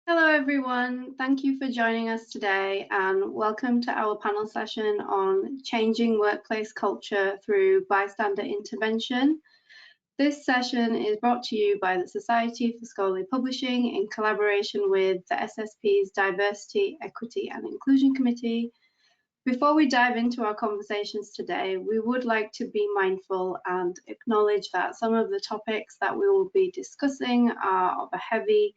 Hello everyone, thank you for joining us today and welcome to our panel session on changing workplace culture through bystander intervention. This session is brought to you by the Society for Scholarly Publishing in collaboration with the SSP's Diversity, Equity and Inclusion Committee. Before we dive into our conversations today, we would like to be mindful and acknowledge that some of the topics that we will be discussing are of a heavy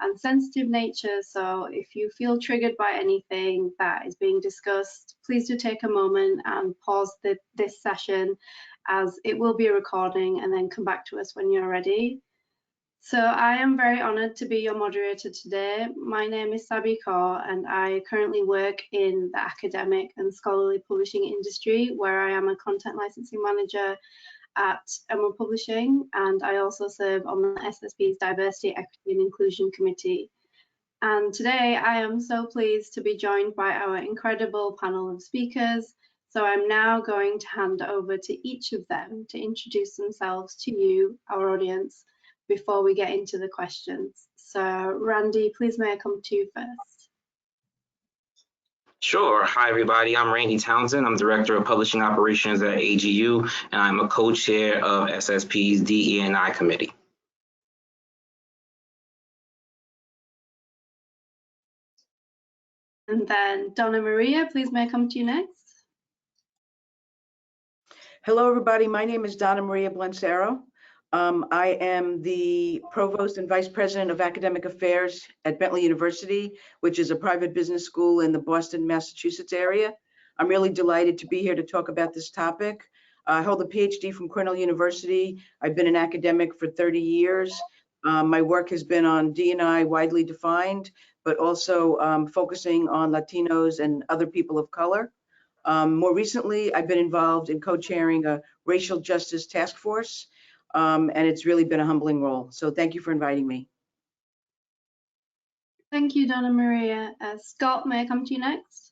and sensitive nature. So if you feel triggered by anything that is being discussed, please do take a moment and pause this session, as it will be a recording, and then come back to us when you're ready. So I am very honoured to be your moderator today. My name is Sabi Kaur and I currently work in the academic and scholarly publishing industry, where I am a content licensing manager at Emerald Publishing, and I also serve on the SSP's Diversity, Equity and Inclusion Committee. And today I am so pleased to be joined by our incredible panel of speakers. So I'm now going to hand over to each of them to introduce themselves to you, our audience, before we get into the questions. So Randy, please may I come to you first? Sure. Hi, everybody. I'm Randy Townsend. I'm Director of Publishing Operations at AGU, and I'm a co-chair of SSP's DE&I committee. And then Donna Maria, please may I come to you next? Hello, everybody. My name is Donna Maria Blancero. I am the Provost and Vice President of Academic Affairs at Bentley University, which is a private business school in the Boston, Massachusetts area. I'm really delighted to be here to talk about this topic. I hold a PhD from Cornell University. I've been an academic for 30 years. My work has been on D&I widely defined, but also focusing on Latinos and other people of color. More recently, I've been involved in co-chairing a racial justice task force, and it's really been a humbling role. So thank you for inviting me. Thank you, Donna Maria. Scott, may I come to you next?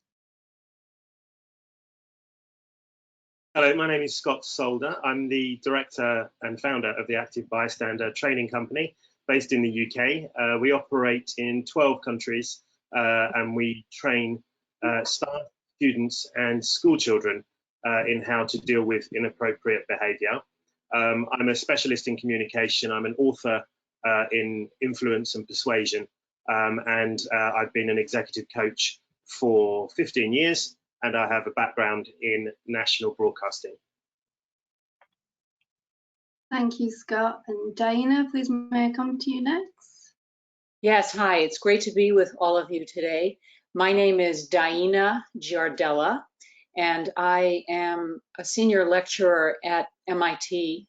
Hello, my name is Scott Solder. I'm the director and founder of the Active Bystander training company based in the UK. We operate in 12 countries and we train staff, students and school children in how to deal with inappropriate behaviour. I'm a specialist in communication. I'm an author in influence and persuasion, and I've been an executive coach for 15 years. And I have a background in national broadcasting. Thank you, Scott. And Diana, please may I come to you next? Yes, hi, it's great to be with all of you today. My name is Diana Giardella, and I am a senior lecturer at MIT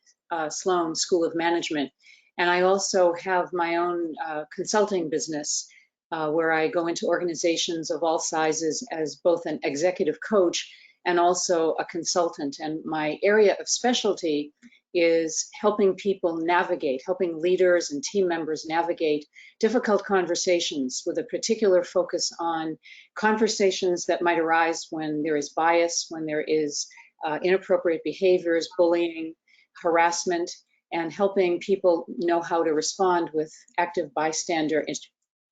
Sloan School of Management. And I also have my own consulting business where I go into organizations of all sizes as both an executive coach and also a consultant. And my area of specialty is helping people navigate, helping leaders and team members navigate difficult conversations with a particular focus on conversations that might arise when there is bias, when there is inappropriate behaviors, bullying, harassment, and helping people know how to respond with active bystander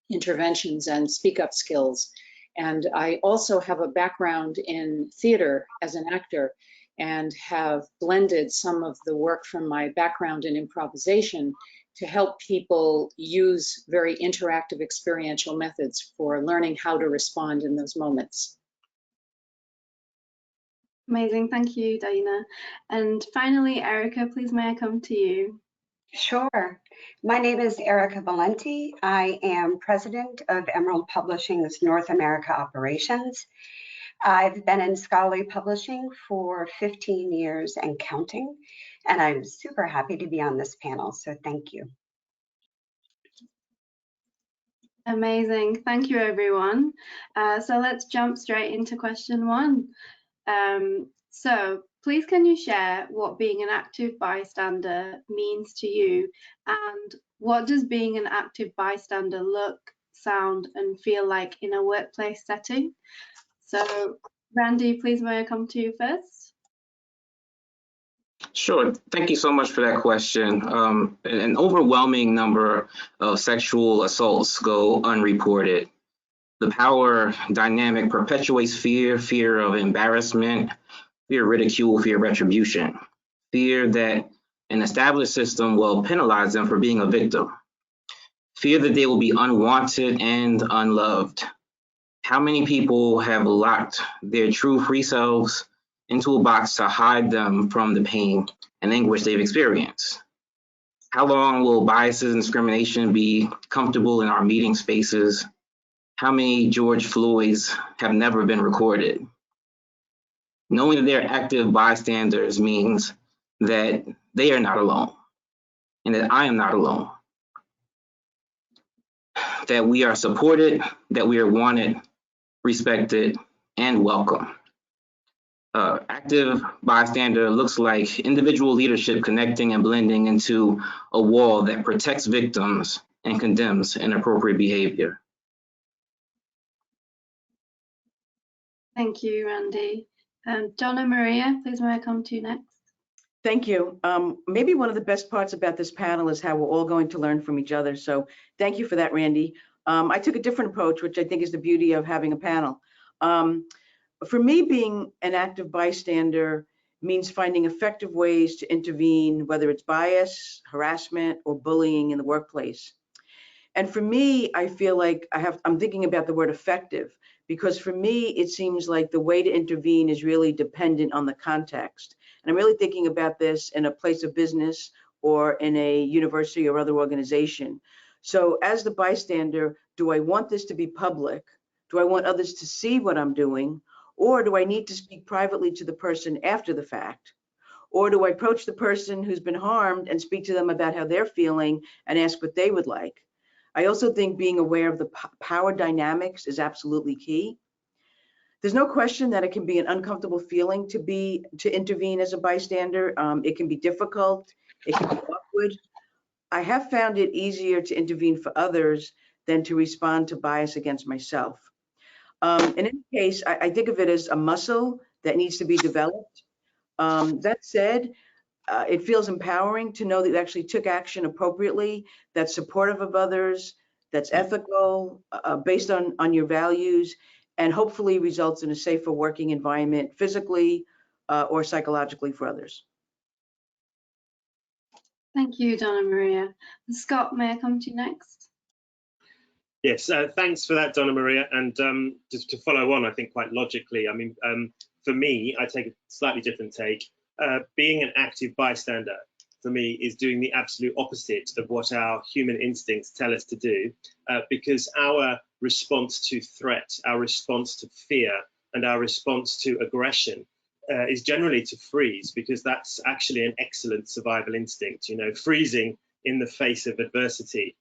interventions and speak up skills. And I also have a background in theater as an actor and have blended some of the work from my background in improvisation to help people use very interactive experiential methods for learning how to respond in those moments. Amazing, thank you, Diana. And finally, Erica, please may I come to you? Sure. My name is Erica Valenti. I am president of Emerald Publishing's North America operations. I've been in scholarly publishing for 15 years and counting, and I'm super happy to be on this panel, so thank you. Amazing, thank you everyone. So let's jump straight into question one. So please can you share what being an active bystander means to you, and what does being an active bystander look, sound and feel like in a workplace setting? So Randy, please may I come to you first? Sure. Thank you so much for that question. An overwhelming number of sexual assaults go unreported. The power dynamic perpetuates fear, fear of embarrassment, fear of ridicule, fear of retribution, fear that an established system will penalize them for being a victim, fear that they will be unwanted and unloved. How many people have locked their true free selves into a box to hide them from the pain and anguish they've experienced? How long will biases and discrimination be comfortable in our meeting spaces? How many George Floyds have never been recorded? Knowing that they're active bystanders means that they are not alone and that I am not alone, that we are supported, that we are wanted, respected, and welcome. Active bystander looks like individual leadership connecting and blending into a wall that protects victims and condemns inappropriate behavior. Thank you, Randy. Donna Maria, please may I come to you next? Thank you. Maybe one of the best parts about this panel is how we're all going to learn from each other. So thank you for that, Randy. I took a different approach, which I think is the beauty of having a panel. For me, being an active bystander means finding effective ways to intervene, whether it's bias, harassment, or bullying in the workplace. And for me, I feel like I'm thinking about the word effective, because for me, it seems like the way to intervene is really dependent on the context. And I'm really thinking about this in a place of business or in a university or other organization. So as the bystander, do I want this to be public? Do I want others to see what I'm doing? Or do I need to speak privately to the person after the fact? Or do I approach the person who's been harmed and speak to them about how they're feeling and ask what they would like? I also think being aware of the power dynamics is absolutely key. There's no question that it can be an uncomfortable feeling to intervene as a bystander. It can be difficult. It can be awkward. I have found it easier to intervene for others than to respond to bias against myself. In any case, I think of it as a muscle that needs to be developed. That said, it feels empowering to know that you actually took action appropriately, that's supportive of others, that's ethical, based on your values, and hopefully results in a safer working environment physically or psychologically for others. Thank you, Donna Maria. Scott, may I come to you next? Yes, thanks for that, Donna Maria. And just to follow on, I think quite logically, I mean, for me, I take a slightly different take. Being an active bystander, for me, is doing the absolute opposite of what our human instincts tell us to do, because our response to threat, our response to fear, and our response to aggression is generally to freeze, because that's actually an excellent survival instinct. You know, freezing in the face of adversity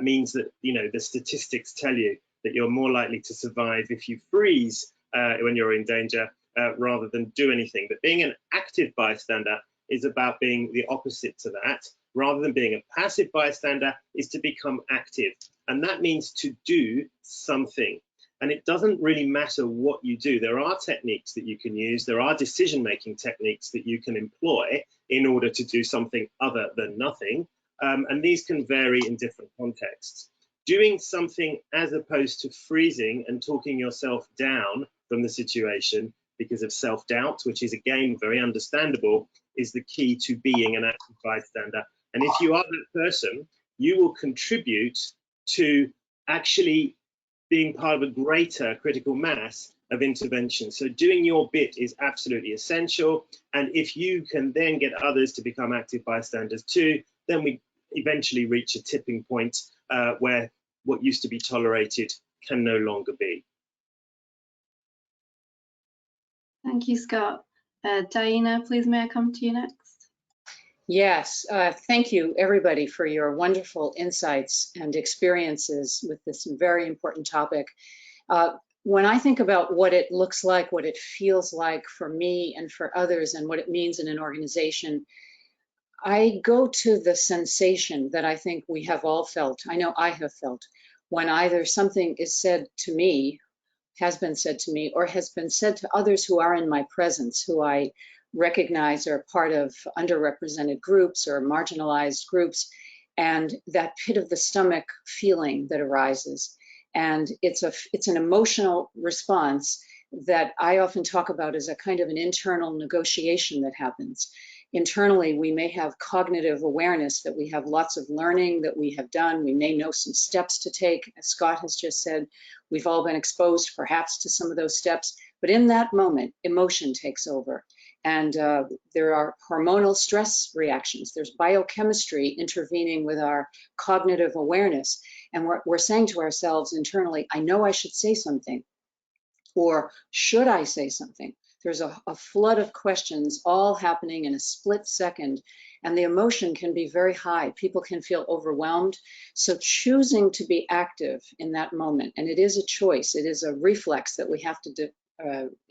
means that, you know, the statistics tell you that you're more likely to survive if you freeze when you're in danger rather than do anything. But being an active bystander is about being the opposite to that. Rather than being a passive bystander, is to become active. And that means to do something. And it doesn't really matter what you do. There are techniques that you can use. There are decision-making techniques that you can employ in order to do something other than nothing. And these can vary in different contexts. Doing something as opposed to freezing and talking yourself down from the situation because of self-doubt, which is again very understandable, is the key to being an active bystander. And if you are that person, you will contribute to actually being part of a greater critical mass of intervention. So doing your bit is absolutely essential. And if you can then get others to become active bystanders too, then we eventually reach a tipping point where what used to be tolerated can no longer be. Thank you, Scott. Diana, please may I come to you next? Yes, thank you everybody for your wonderful insights and experiences with this very important topic. When I think about what it looks like, what it feels like for me and for others, and what it means in an organization, I go to the sensation that I think we have all felt, I know I have felt, when either something is said to me, has been said to me, or has been said to others who are in my presence, who I recognize are part of underrepresented groups or marginalized groups, and that pit of the stomach feeling that arises. And it's an emotional response that I often talk about as a kind of an internal negotiation that happens. Internally, we may have cognitive awareness that we have lots of learning that we have done. We may know some steps to take. As Scott has just said, we've all been exposed perhaps to some of those steps. But in that moment, emotion takes over. And there are hormonal stress reactions. There's biochemistry intervening with our cognitive awareness. And we're saying to ourselves internally, I know I should say something. Or should I say something? There's a flood of questions all happening in a split second, and the emotion can be very high. People can feel overwhelmed. So choosing to be active in that moment, and it is a choice, it is a reflex that we have to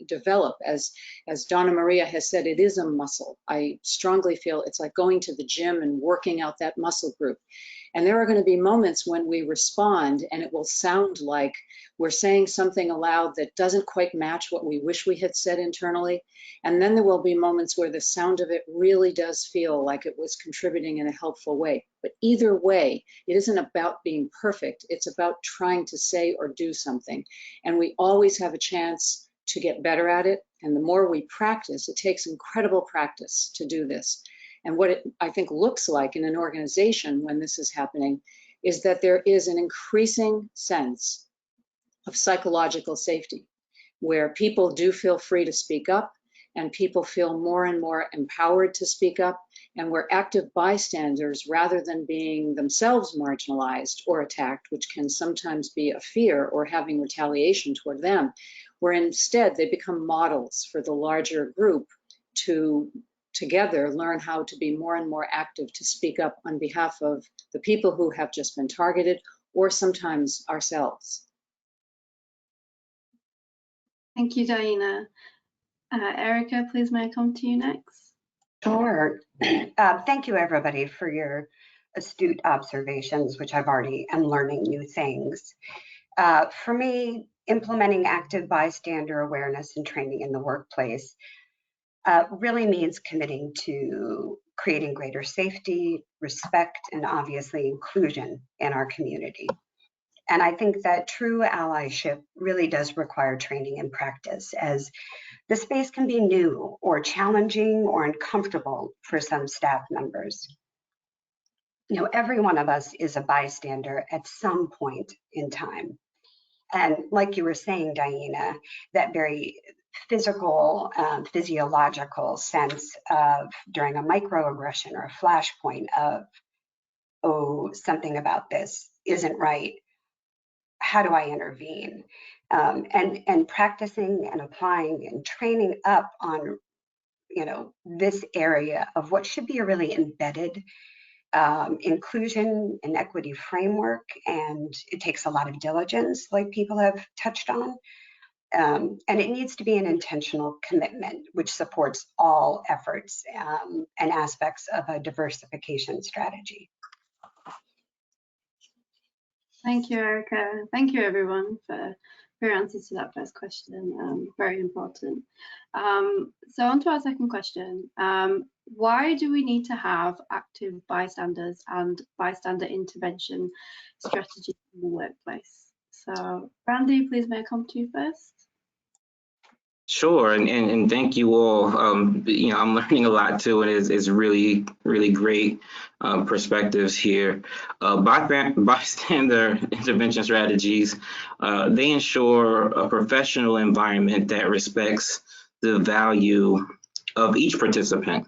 develop. As Donna Maria has said, it is a muscle. I strongly feel it's like going to the gym and working out that muscle group. And there are going to be moments when we respond and it will sound like we're saying something aloud that doesn't quite match what we wish we had said internally. And then there will be moments where the sound of it really does feel like it was contributing in a helpful way. But either way, it isn't about being perfect. It's about trying to say or do something. And we always have a chance to get better at it. And the more we practice, it takes incredible practice to do this. And what it, I think, looks like in an organization when this is happening is that there is an increasing sense of psychological safety, where people do feel free to speak up and people feel more and more empowered to speak up, and where active bystanders, rather than being themselves marginalized or attacked, which can sometimes be a fear or having retaliation toward them, where instead they become models for the larger group to together learn how to be more and more active to speak up on behalf of the people who have just been targeted, or sometimes ourselves. Thank you, Diana. Erica, please may I come to you next? Sure. Thank you, everybody, for your astute observations, which I've already am learning new things. For me, implementing active bystander awareness and training in the workplace really means committing to creating greater safety, respect, and obviously inclusion in our community. And I think that true allyship really does require training and practice, as the space can be new or challenging or uncomfortable for some staff members. You know, every one of us is a bystander at some point in time. And like you were saying, Diana, that very physical, physiological sense of during a microaggression or a flashpoint of, oh, something about this isn't right. How do I intervene? And practicing and applying and training up on, you know, this area of what should be a really embedded inclusion and equity framework. And it takes a lot of diligence, like people have touched on. And it needs to be an intentional commitment, which supports all efforts and aspects of a diversification strategy. Thank you, Erica. Thank you, everyone, for your answers to that first question. Very important. So on to our second question. Why do we need to have active bystanders and bystander intervention strategies in the workplace? So Randy, please may I come to you first? Sure, and thank you all. You know, I'm learning a lot too, and it's really great perspectives here. Bystander intervention strategies, they ensure a professional environment that respects the value of each participant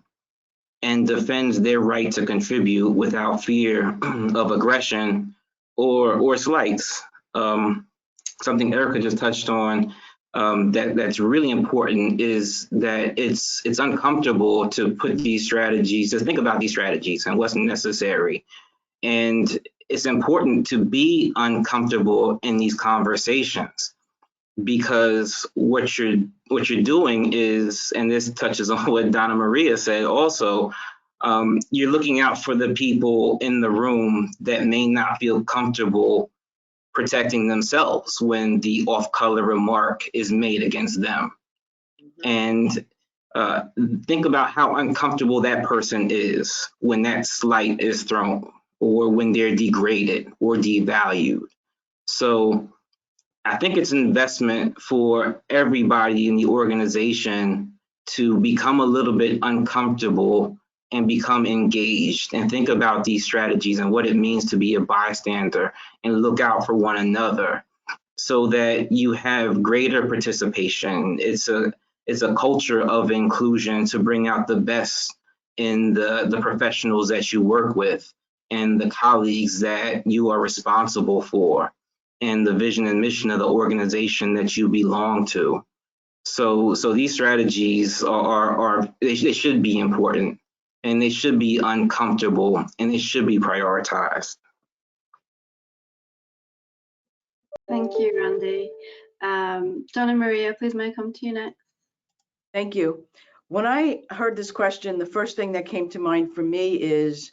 and defends their right to contribute without fear of aggression or slights. Something Erica just touched on. That's really important is that it's uncomfortable to put these strategies, to think about these strategies and what's necessary. And it's important to be uncomfortable in these conversations, because what you're doing is, and this touches on what Donna Maria said also, you're looking out for the people in the room that may not feel comfortable protecting themselves when the off-color remark is made against them. And think about how uncomfortable that person is when that slight is thrown, or when they're degraded or devalued. So I think it's an investment for everybody in the organization to become a little bit uncomfortable and become engaged and think about these strategies and what it means to be a bystander and look out for one another so that you have greater participation. It's a culture of inclusion to bring out the best in the professionals that you work with and the colleagues that you are responsible for, and the vision and mission of the organization that you belong to. So these strategies they should be important, and they should be uncomfortable, and they should be prioritized. Thank you, Randy. Donna Maria, please may I come to you next? Thank you. When I heard this question, the first thing that came to mind for me is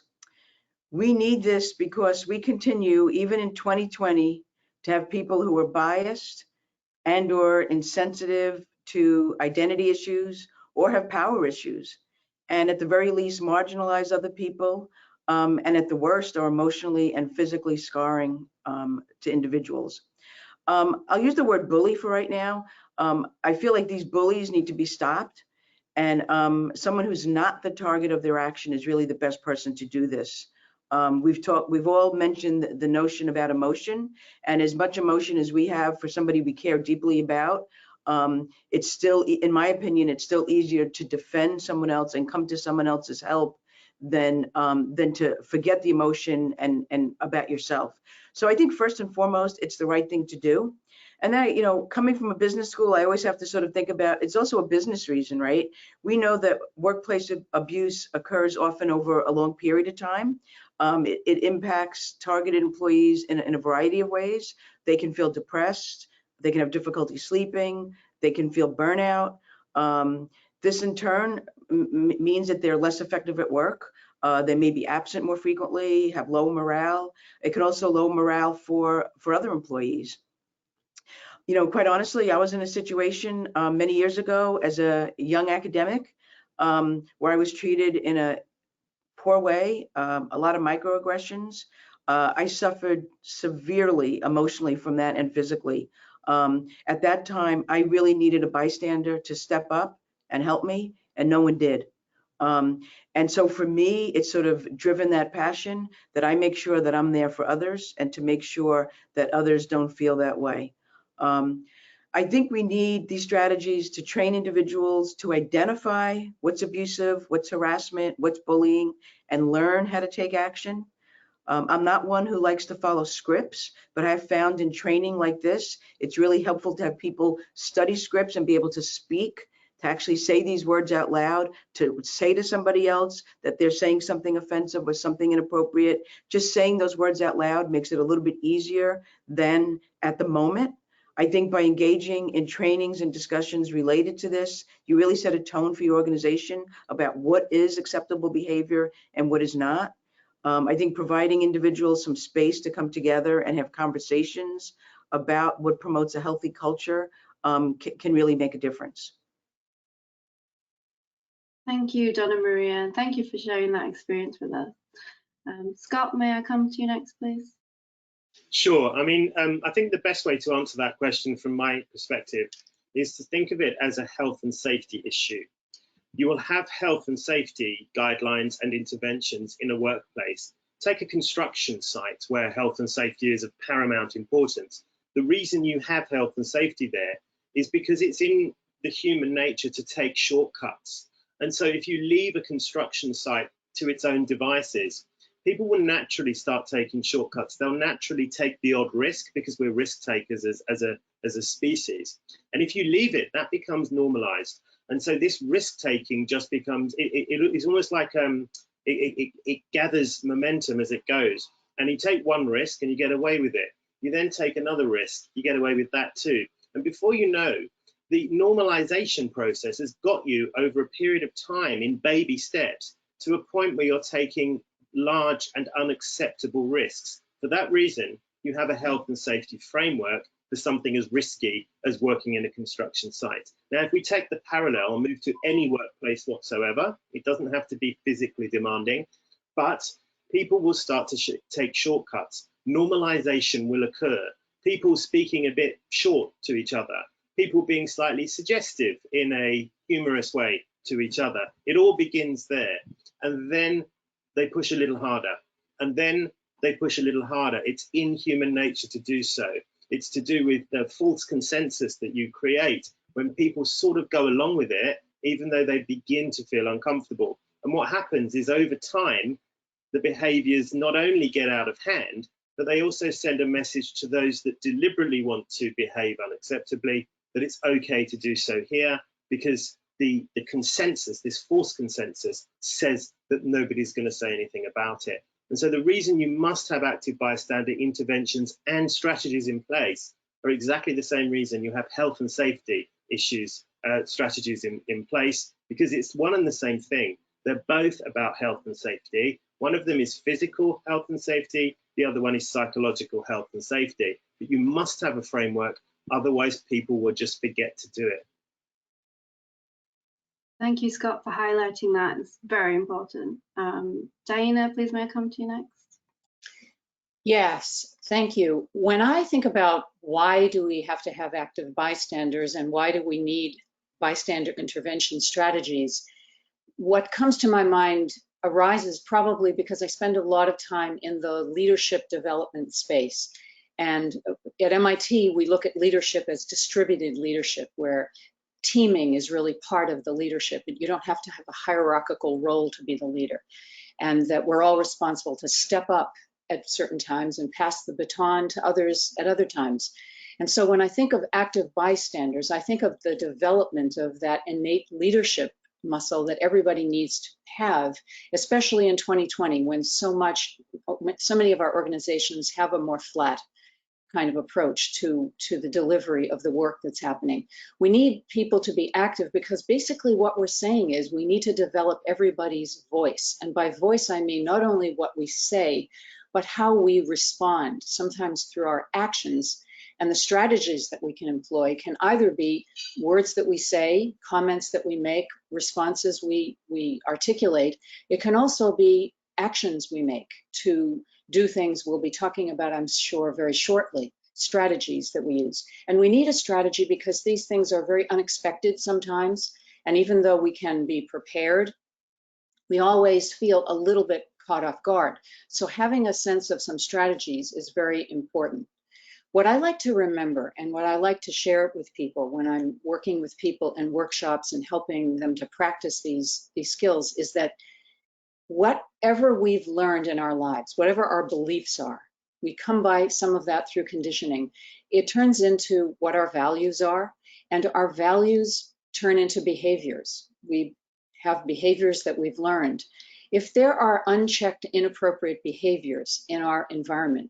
we need this because we continue, even in 2020, to have people who are biased and or insensitive to identity issues or have power issues, and at the very least marginalize other people, and at the worst are emotionally and physically scarring to individuals. I'll use the word bully for right now. I feel like these bullies need to be stopped, and someone who's not the target of their action is really the best person to do this. We've all mentioned the notion about emotion, and as much emotion as we have for somebody we care deeply about, it's still, in my opinion, it's still easier to defend someone else and come to someone else's help than to forget the emotion and about yourself. So I think first and foremost, it's the right thing to do. And then, you know, coming from a business school, I always have to sort of think about, it's also a business reason, right? We know that workplace abuse occurs often over a long period of time. It impacts targeted employees in a variety of ways. They can feel depressed, they can have difficulty sleeping, they can feel burnout. This in turn means that they're less effective at work. They may be absent more frequently, have low morale. It can also low morale for other employees. You know, quite honestly, I was in a situation many years ago as a young academic where I was treated in a poor way, a lot of microaggressions. I suffered severely emotionally from that and physically. At that time, I really needed a bystander to step up and help me, and no one did. And so for me, it's sort of driven that passion that I make sure that I'm there for others and to make sure that others don't feel that way. I think we need these strategies to train individuals to identify what's abusive, what's harassment, what's bullying, and learn how to take action. I'm not one who likes to follow scripts, but I've found in training like this, it's really helpful to have people study scripts and be able to speak, to actually say these words out loud, to say to somebody else that they're saying something offensive or something inappropriate. Just saying those words out loud makes it a little bit easier than at the moment. I think by engaging in trainings and discussions related to this, you really set a tone for your organization about what is acceptable behavior and what is not. I think providing individuals some space to come together and have conversations about what promotes a healthy culture can really make a difference. Thank you, Donna Maria, and thank you for sharing that experience with us. Scott, may I come to you next, please? Sure. I mean, I think the best way to answer that question from my perspective is to think of it as a health and safety issue. You will have health and safety guidelines and interventions in a workplace. Take a construction site where health and safety is of paramount importance. The reason you have health and safety there is because it's in the human nature to take shortcuts. And so if you leave a construction site to its own devices, people will naturally start taking shortcuts. They'll naturally take the odd risk because we're risk takers as a species. And if you leave it, that becomes normalized. And so this risk taking just becomes, it's almost like it gathers momentum as it goes. And you take one risk and you get away with it. You then take another risk, you get away with that too. And before you know, the normalization process has got you over a period of time in baby steps to a point where you're taking large and unacceptable risks. For that reason, you have a health and safety framework for something as risky as working in a construction site. Now, if we take the parallel and move to any workplace whatsoever, it doesn't have to be physically demanding, but people will start to take shortcuts. Normalization will occur. People speaking a bit short to each other, people being slightly suggestive in a humorous way to each other. It all begins there. And then they push a little harder. And then they push a little harder. It's in human nature to do so. It's to do with the false consensus that you create when people sort of go along with it, even though they begin to feel uncomfortable. And what happens is over time, the behaviors not only get out of hand, but they also send a message to those that deliberately want to behave unacceptably that it's okay to do so here, because the consensus, this false consensus, says that nobody's going to say anything about it. And so the reason you must have active bystander interventions and strategies in place are exactly the same reason you have health and safety issues, strategies in place, because it's one and the same thing. They're both about health and safety. One of them is physical health and safety. The other one is psychological health and safety. But you must have a framework, otherwise people will just forget to do it. Thank you, Scott, for highlighting that. It's very important. Diana, please may I come to you next? Yes, thank you. When I think about why do we have to have active bystanders and why do we need bystander intervention strategies, what comes to my mind arises probably because I spend a lot of time in the leadership development space. And at MIT, we look at leadership as distributed leadership, where teaming is really part of the leadership. You don't have to have a hierarchical role to be the leader, and that we're all responsible to step up at certain times and pass the baton to others at other times. And so when I think of active bystanders, I think of the development of that innate leadership muscle that everybody needs to have, especially in 2020, when so many of our organizations have a more flat kind of approach to the delivery of the work that's happening. We need people to be active because basically what we're saying is we need to develop everybody's voice. And by voice, I mean not only what we say, but how we respond, sometimes through our actions. And the strategies that we can employ can either be words that we say, comments that we make, responses we articulate. It can also be actions we make to do things we'll be talking about, I'm sure, very shortly, strategies that we use. And we need a strategy because these things are very unexpected sometimes. And even though we can be prepared, we always feel a little bit caught off guard. So having a sense of some strategies is very important. What I like to remember and what I like to share with people when I'm working with people in workshops and helping them to practice these skills is that whatever we've learned in our lives, whatever our beliefs are, we come by some of that through conditioning. It turns into what our values are, and our values turn into behaviors. We have behaviors that we've learned. If there are unchecked, inappropriate behaviors in our environment,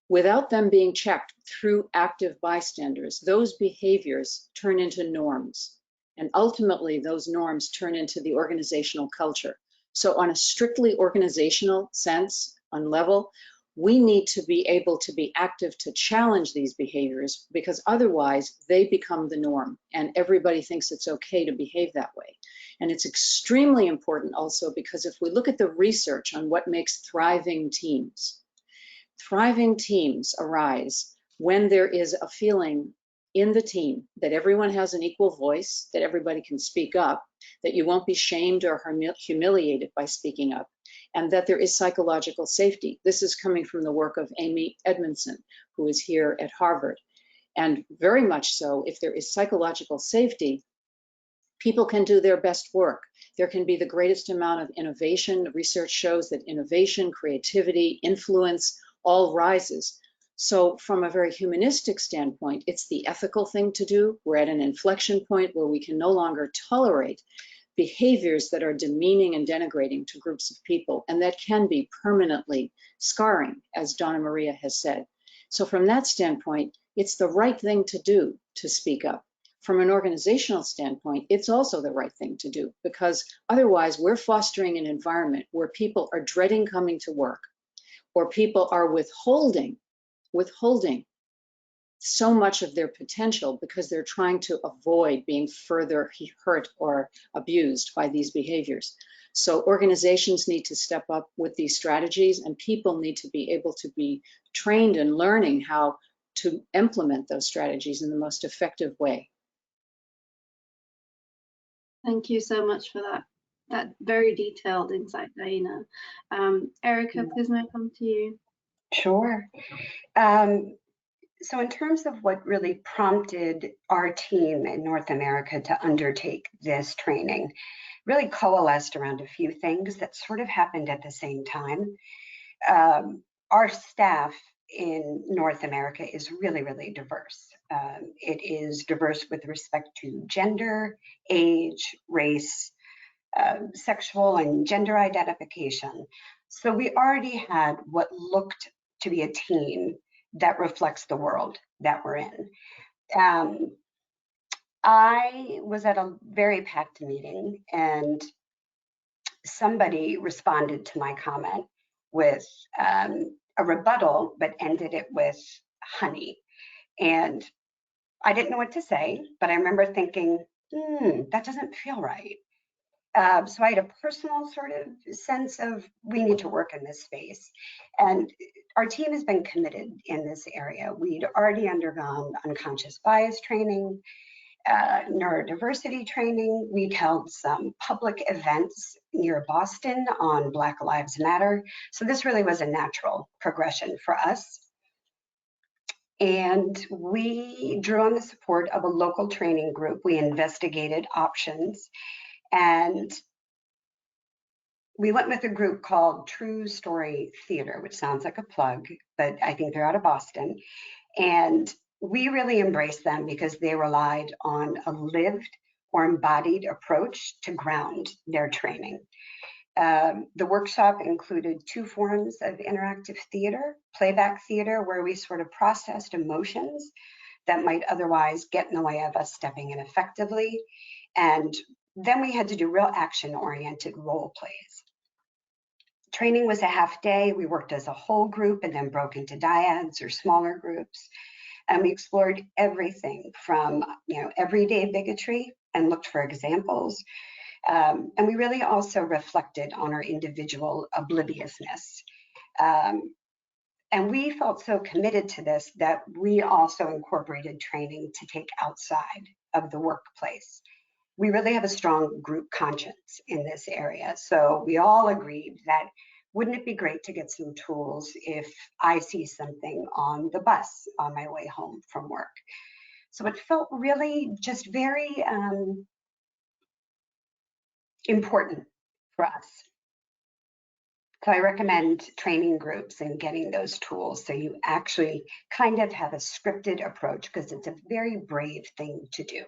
without them being checked through active bystanders, those behaviors turn into norms. And ultimately, those norms turn into the organizational culture. So on a strictly organizational sense, on level, we need to be able to be active to challenge these behaviors, because otherwise they become the norm and everybody thinks it's okay to behave that way. And it's extremely important also because if we look at the research on what makes thriving teams arise when there is a feeling in the team that everyone has an equal voice, that everybody can speak up, that you won't be shamed or humiliated by speaking up, and that there is psychological safety. This is coming from the work of Amy Edmondson, who is here at Harvard. And very much so, if there is psychological safety, people can do their best work. There can be the greatest amount of innovation. Research shows that innovation, creativity, influence all rises. So from a very humanistic standpoint, it's the ethical thing to do. We're at an inflection point where we can no longer tolerate behaviors that are demeaning and denigrating to groups of people, and that can be permanently scarring, as Donna Maria has said. So from that standpoint, it's the right thing to do to speak up. From an organizational standpoint, it's also the right thing to do, because otherwise we're fostering an environment where people are dreading coming to work, or people are withholding so much of their potential because they're trying to avoid being further hurt or abused by these behaviors. So organizations need to step up with these strategies, and people need to be able to be trained in learning how to implement those strategies in the most effective way. Thank you so much for that very detailed insight, Diana. Erica, please may I come to you? Sure. So in terms of what really prompted our team in North America to undertake this training, really coalesced around a few things that sort of happened at the same time. Our staff in North America is really, really diverse. It is diverse with respect to gender, age, race, sexual and gender identification. So we already had what looked to be a team that reflects the world that we're in. I was at a very packed meeting, and somebody responded to my comment with a rebuttal, but ended it with honey. And I didn't know what to say, but I remember thinking, that doesn't feel right. So I had a personal sort of sense of we need to work in this space. And our team has been committed in this area. We'd already undergone unconscious bias training, neurodiversity training. We'd held some public events near Boston on Black Lives Matter. So this really was a natural progression for us. And we drew on the support of a local training group. We investigated options, and we went with a group called True Story Theater, which sounds like a plug, but I think they're out of Boston. And we really embraced them because they relied on a lived or embodied approach to ground their training. The workshop included 2 forms of interactive theater, playback theater, where we sort of processed emotions that might otherwise get in the way of us stepping in effectively. And then we had to do real action-oriented role plays. Training was a half day. We worked as a whole group and then broke into dyads or smaller groups. And we explored everything from, everyday bigotry and looked for examples. And we really also reflected on our individual obliviousness. And we felt so committed to this that we also incorporated training to take outside of the workplace. We really have a strong group conscience in this area. So we all agreed that wouldn't it be great to get some tools if I see something on the bus on my way home from work? So it felt really just very important for us. So I recommend training groups and getting those tools so you actually kind of have a scripted approach, because it's a very brave thing to do.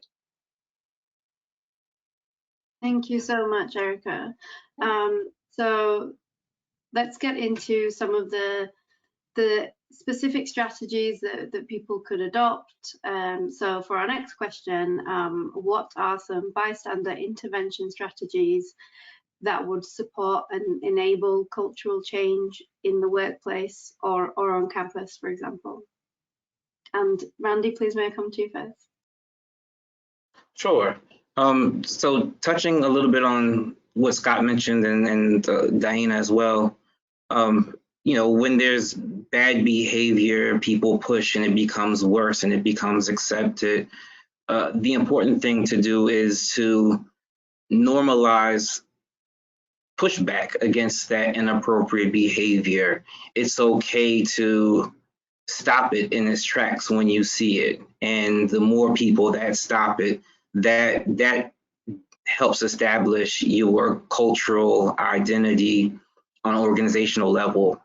Thank you so much, Erica. So let's get into some of the specific strategies that people could adopt. So for our next question, what are some bystander intervention strategies that would support and enable cultural change in the workplace or on campus, for example? And Randy, please may I come to you first? Sure. So touching a little bit on what Scott mentioned and Diana as well, when there's bad behavior, people push and it becomes worse and it becomes accepted. The important thing to do is to normalize pushback against that inappropriate behavior. It's okay to stop it in its tracks when you see it. And the more people that stop it, that helps establish your cultural identity on an organizational level.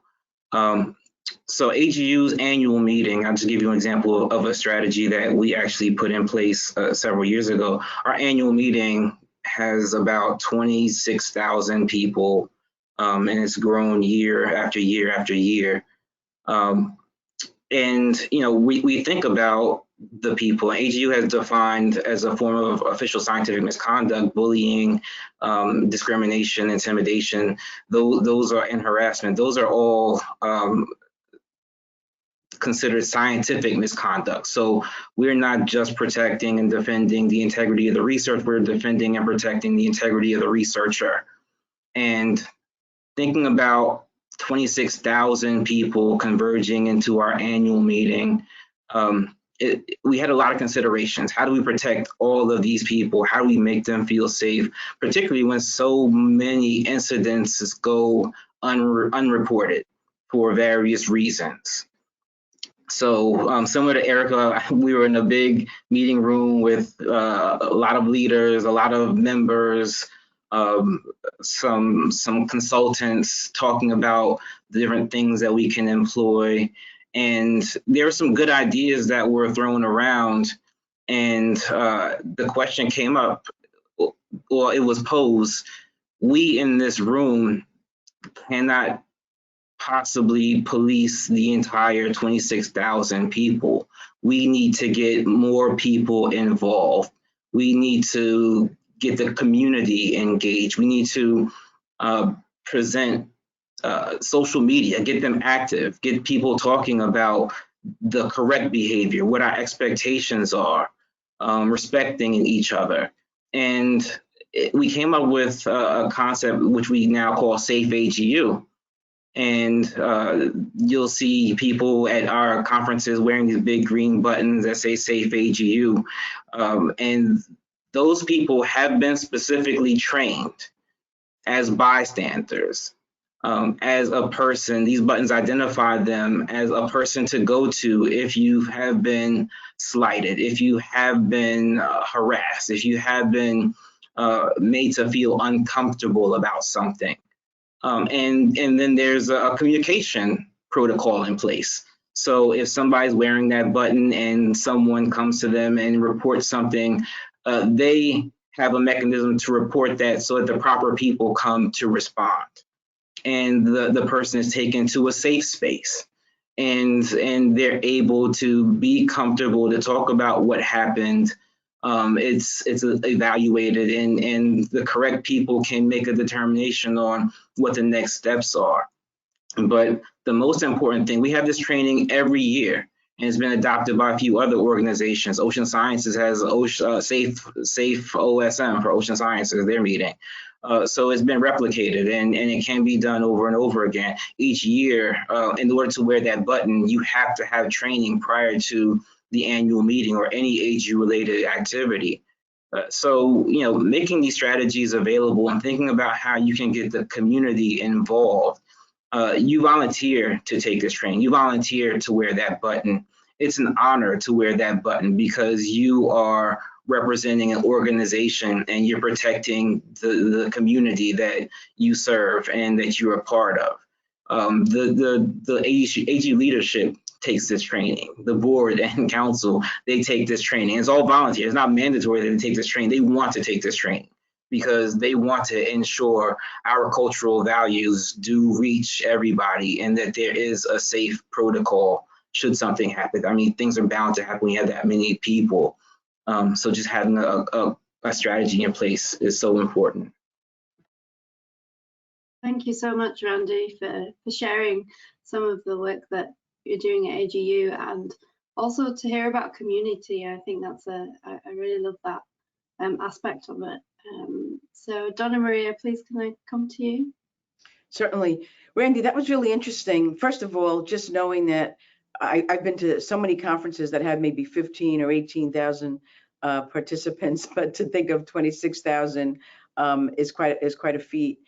So AGU's annual meeting, I'll just give you an example of a strategy that we actually put in place several years ago. Our annual meeting has about 26,000 people, and it's grown year after year after year. And we think about the people. AGU has defined as a form of official scientific misconduct, bullying, discrimination, intimidation, those are, and harassment. Those are all considered scientific misconduct. So we're not just protecting and defending the integrity of the research, we're defending and protecting the integrity of the researcher. And thinking about 26,000 people converging into our annual meeting, we had a lot of considerations. How do we protect all of these people? How do we make them feel safe, particularly when so many incidences go unreported for various reasons? So similar to Erica, we were in a big meeting room with a lot of leaders, a lot of members, some consultants talking about the different things that we can employ. And there were some good ideas that were thrown around. And the question came up, or it was posed, we in this room cannot possibly police the entire 26,000 people. We need to get more people involved. We need to get the community engaged. We need to present social media, get them active, get people talking about the correct behavior, what our expectations are, respecting each other. And we came up with a concept which we now call Safe AGU. And you'll see people at our conferences wearing these big green buttons that say Safe AGU. And those people have been specifically trained as bystanders. As a person, these buttons identify them as a person to go to if you have been slighted, if you have been harassed, if you have been made to feel uncomfortable about something. And then there's a communication protocol in place. So if somebody's wearing that button and someone comes to them and reports something, they have a mechanism to report that so that the proper people come to respond. And the person is taken to a safe space. And they're able to be comfortable to talk about what happened. It's evaluated, and the correct people can make a determination on what the next steps are. But the most important thing, we have this training every year, and it's been adopted by a few other organizations. Ocean Sciences has Safe OSM for Ocean Sciences, their meeting. So it's been replicated, and it can be done over and over again. Each year, in order to wear that button, you have to have training prior to the annual meeting or any AGU-related activity. So, making these strategies available and thinking about how you can get the community involved. You volunteer to take this training. You volunteer to wear that button. It's an honor to wear that button because you are representing an organization and you're protecting the community that you serve and that you're a part of. The AG leadership takes this training. The board and council, they take this training. It's all volunteer. It's not mandatory that they take this training. They want to take this training because they want to ensure our cultural values do reach everybody and that there is a safe protocol should something happen. I mean, things are bound to happen when you have that many people. So just having a strategy in place is so important. Thank you so much, Randy, for sharing some of the work that you're doing at AGU and also to hear about community. I think that's I really love that aspect of it. So Donna Maria, please can I come to you? Certainly. Randy, that was really interesting. First of all, just knowing that I've been to so many conferences that had maybe 15 or 18,000 participants, but to think of 26,000 is quite a feat.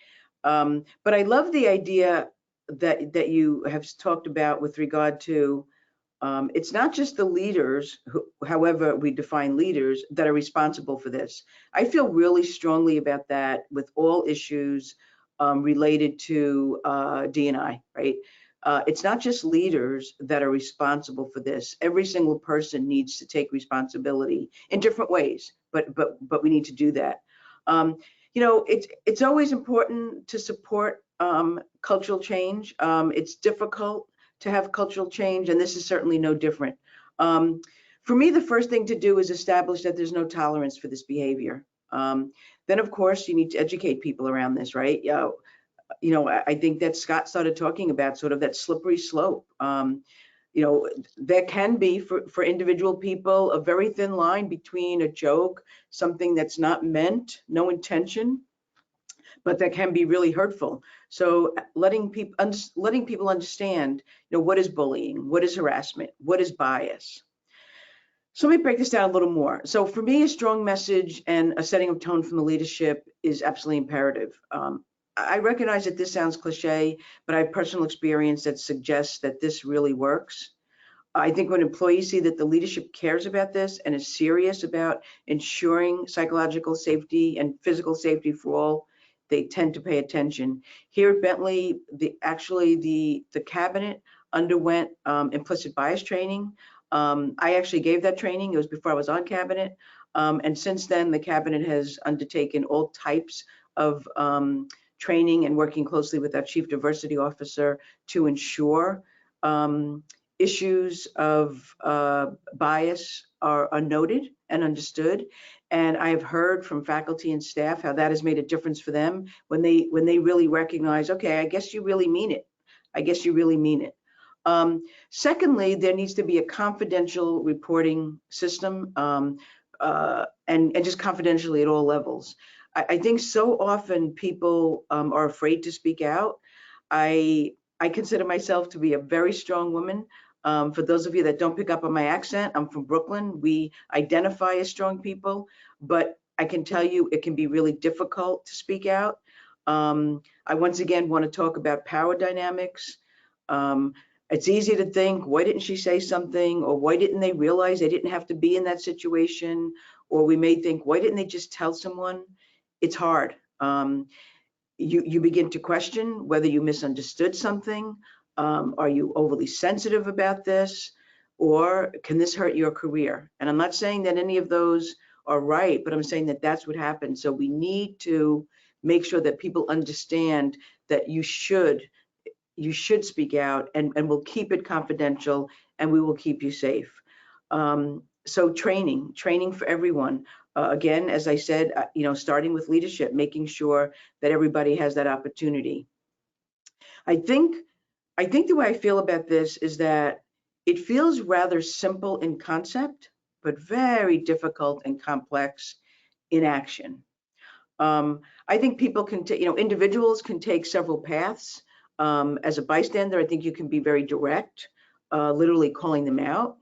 But I love the idea that you have talked about with regard to it's not just the leaders, however we define leaders, that are responsible for this. I feel really strongly about that with all issues related to D&I, right? It's not just leaders that are responsible for this. Every single person needs to take responsibility in different ways, but we need to do that. It's always important to support cultural change. It's difficult to have cultural change, and this is certainly no different. For me, the first thing to do is establish that there's no tolerance for this behavior. Then, of course, you need to educate people around this, right? I think that Scott started talking about sort of that slippery slope. there can be for individual people a very thin line between a joke, something that's not meant, no intention, but that can be really hurtful. So letting people understand, what is bullying, what is harassment, what is bias. So let me break this down a little more. So for me, a strong message and a setting of tone from the leadership is absolutely imperative. I recognize that this sounds cliche, but I have personal experience that suggests that this really works. I think when employees see that the leadership cares about this and is serious about ensuring psychological safety and physical safety for all, they tend to pay attention. Here at Bentley, the cabinet underwent implicit bias training. I actually gave that training. It was before I was on cabinet. And since then, the cabinet has undertaken all types of training and working closely with our chief diversity officer to ensure issues of bias are noted and understood. And I have heard from faculty and staff how that has made a difference for them when they really recognize, okay, I guess you really mean it. I guess you really mean it. Secondly, there needs to be a confidential reporting system and just confidentially at all levels. I think so often people are afraid to speak out. I consider myself to be a very strong woman. For those of you that don't pick up on my accent, I'm from Brooklyn. We identify as strong people, but I can tell you it can be really difficult to speak out. I once again want to talk about power dynamics. It's easy to think, why didn't she say something? Or why didn't they realize they didn't have to be in that situation? Or we may think, why didn't they just tell someone? It's hard. You begin to question whether you misunderstood something. Are you overly sensitive about this? Or can this hurt your career? And I'm not saying that any of those are right, but I'm saying that that's what happens. So we need to make sure that people understand that you should speak out, and we'll keep it confidential, and we will keep you safe. So training for everyone. Again, as I said, starting with leadership, making sure that everybody has that opportunity. I think the way I feel about this is that it feels rather simple in concept, but very difficult and complex in action. I think people can take, individuals can take several paths. As a bystander, I think you can be very direct, literally calling them out.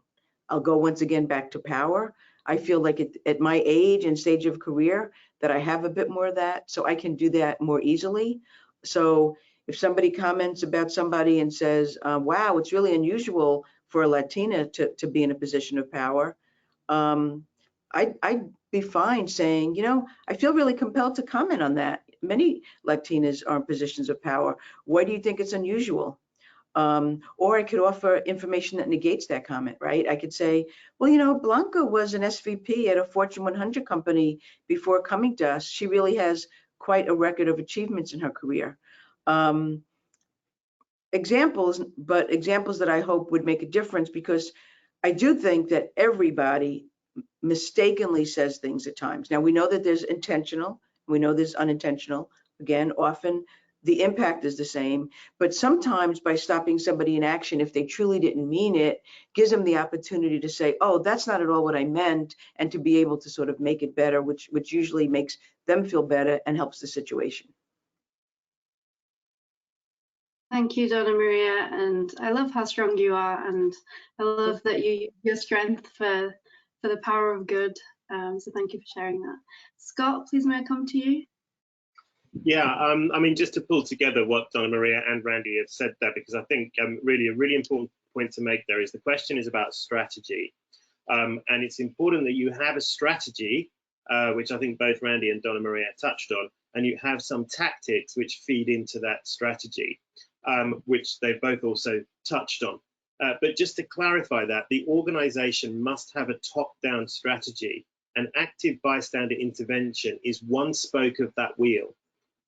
I'll go once again back to power. I feel like at my age and stage of career that I have a bit more of that, so I can do that more easily. So if somebody comments about somebody and says, wow, it's really unusual for a Latina to be in a position of power, I'd be fine saying, I feel really compelled to comment on that. Many Latinas are in positions of power. Why do you think it's unusual? Or I could offer information that negates that comment, right? I could say, well, Blanca was an SVP at a Fortune 100 company before coming to us. She really has quite a record of achievements in her career. Examples that I hope would make a difference, because I do think that everybody mistakenly says things at times. Now, we know that there's intentional, we know there's unintentional. Again, often the impact is the same, but sometimes by stopping somebody in action, if they truly didn't mean it, gives them the opportunity to say, oh, that's not at all what I meant, and to be able to sort of make it better, which usually makes them feel better and helps the situation. Thank you, Donna Maria, and I love how strong you are, and I love that you use your strength for the power of good. So thank you for sharing that. Scott, please may I come to you? Yeah, I mean, just to pull together what Donna Maria and Randy have said there, because I think really a really important point to make there is the question is about strategy. And it's important that you have a strategy, which I think both Randy and Donna Maria touched on, and you have some tactics which feed into that strategy, which they've both also touched on. But just to clarify that, the organization must have a top-down strategy, and active bystander intervention is one spoke of that wheel.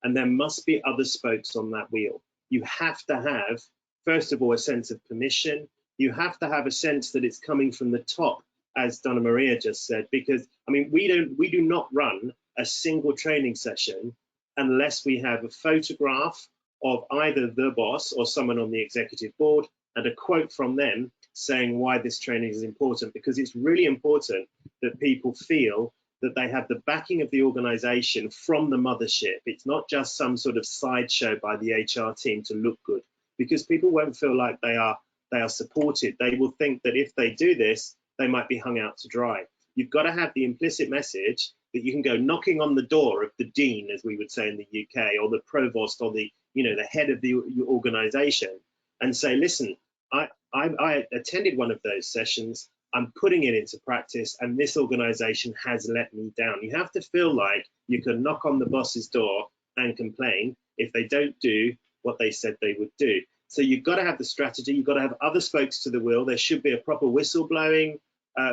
And there must be other spokes on that wheel. You have to have, first of all, a sense of permission. You have to have a sense that it's coming from the top, as Donna Maria just said, because I mean, we do not run a single training session unless we have a photograph of either the boss or someone on the executive board and a quote from them saying why this training is important, because it's really important that people feel that they have the backing of the organization from the mothership. It's not just some sort of sideshow by the HR team to look good, because people won't feel like they are supported. They will think that if they do this, they might be hung out to dry. You've got to have the implicit message that you can go knocking on the door of the dean, as we would say in the UK, or the provost, or the head of the organization, and say, listen, I attended one of those sessions. I'm putting it into practice, and this organization has let me down. You have to feel like you can knock on the boss's door and complain if they don't do what they said they would do. So you've got to have the strategy. You've got to have other spokes to the wheel. There should be a proper whistleblowing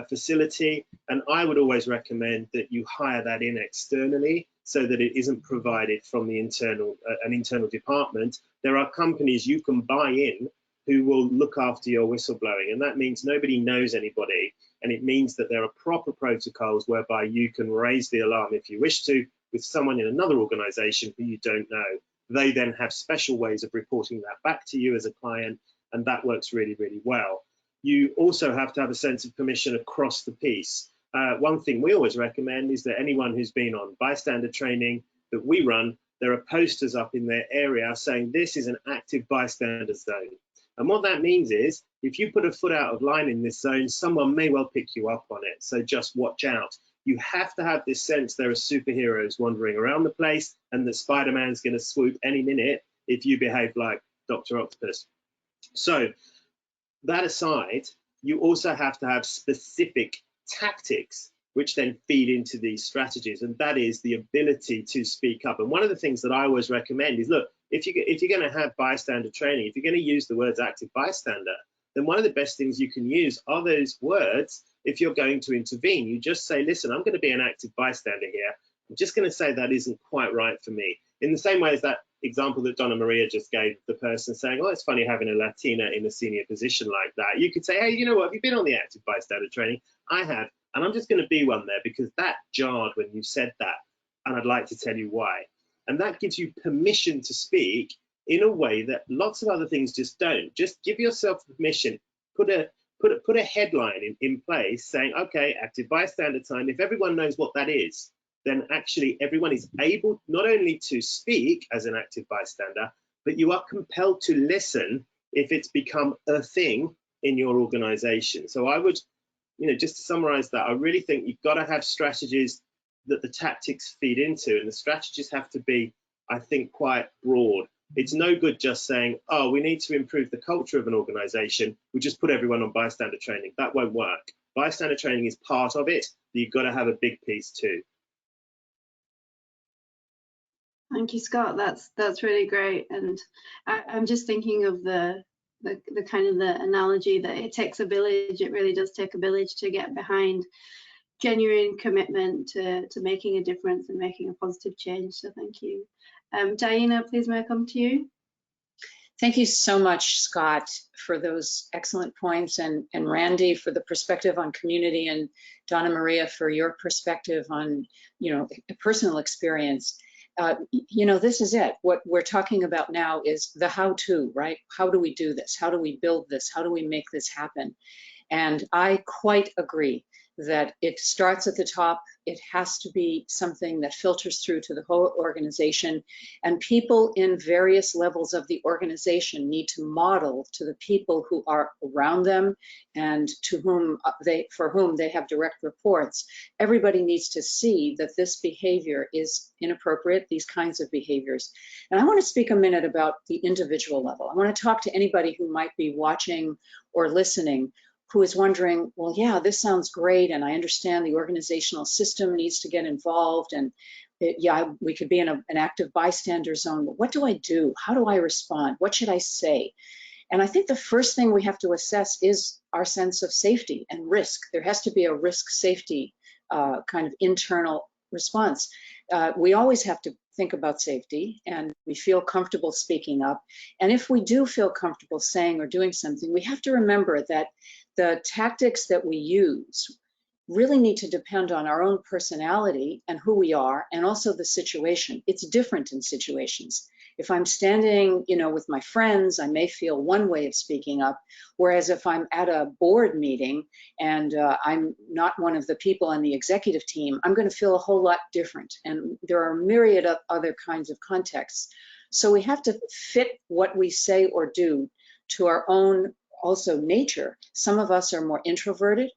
facility, and I would always recommend that you hire that in externally so that it isn't provided from the an internal department. There are companies you can buy in who will look after your whistleblowing, and that means nobody knows anybody, and it means that there are proper protocols whereby you can raise the alarm if you wish to with someone in another organization who you don't know. They then have special ways of reporting that back to you as a client, and that works really, really well. You also have to have a sense of permission across the piece. One thing we always recommend is that anyone who's been on bystander training that we run, there are posters up in their area saying this is an active bystander zone. And what that means is if you put a foot out of line in this zone, someone may well pick you up on it. So just watch out. You have to have this sense there are superheroes wandering around the place, and that Spider-Man's going to swoop any minute if you behave like Dr. Octopus. So that aside, you also have to have specific tactics which then feed into these strategies, and that is the ability to speak up. And one of the things that I always recommend is, look, if you're going to have bystander training, if you're going to use the words active bystander, then one of the best things you can use are those words. If you're going to intervene, you just say, listen, I'm going to be an active bystander here. I'm just going to say that isn't quite right for me. In the same way as that example that Donna Maria just gave, the person saying, oh, it's funny having a Latina in a senior position like that. You could say, hey, you know what, have you been on the active bystander training? I have, and I'm just going to be one there because that jarred when you said that, and I'd like to tell you why. And that gives you permission to speak in a way that lots of other things just don't. Just give yourself permission, put a headline in place saying, okay, active bystander time. If everyone knows what that is, then actually everyone is able not only to speak as an active bystander, but you are compelled to listen if it's become a thing in your organization. So I would, just to summarize that, I really think you've got to have strategies that the tactics feed into, and the strategies have to be, I think, quite broad. It's no good just saying, oh, we need to improve the culture of an organization. We just put everyone on bystander training. That won't work. Bystander training is part of it, but you've got to have a big piece too. Thank you, Scott. That's really great. And I'm just thinking of the kind of the analogy that it takes a village. It really does take a village to get behind genuine commitment to making a difference and making a positive change. So thank you. Diana, please may I come to you? Thank you so much, Scott, for those excellent points, and Randy for the perspective on community, and Donna Maria for your perspective on, personal experience. This is it. What we're talking about now is the how-to, right? How do we do this? How do we build this? How do we make this happen? And I quite agree that it starts at the top. It has to be something that filters through to the whole organization, and people in various levels of the organization need to model to the people who are around them and for whom they have direct reports. Everybody needs to see that this behavior is inappropriate, these kinds of behaviors. And I want to speak a minute about the individual level. I want to talk to anybody who might be watching or listening who is wondering, well, yeah, this sounds great, and I understand the organizational system needs to get involved, and we could be in an active bystander zone, but what do I do? How do I respond? What should I say? And I think the first thing we have to assess is our sense of safety and risk. There has to be a risk-safety kind of internal response. We always have to think about safety, and we feel comfortable speaking up. And if we do feel comfortable saying or doing something, we have to remember that the tactics that we use really need to depend on our own personality and who we are, and also the situation. It's different in situations. If I'm standing, with my friends, I may feel one way of speaking up, whereas if I'm at a board meeting and I'm not one of the people on the executive team, I'm going to feel a whole lot different. And there are a myriad of other kinds of contexts. So we have to fit what we say or do to our own also nature. Some of us are more introverted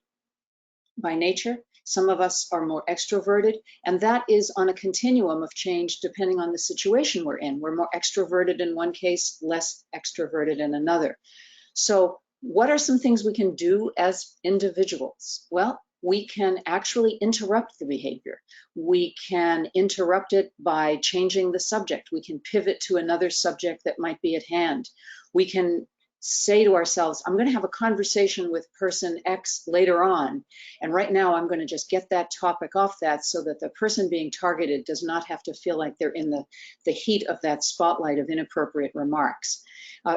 by nature. Some of us are more extroverted, and that is on a continuum of change depending on the situation we're in. We're more extroverted in one case, less extroverted in another. So what are some things we can do as individuals? Well, we can actually interrupt the behavior. We can interrupt it by changing the subject. We can pivot to another subject that might be at hand. We can say to ourselves, I'm going to have a conversation with person X later on, and right now I'm going to just get that topic off that so that the person being targeted does not have to feel like they're in the heat of that spotlight of inappropriate remarks.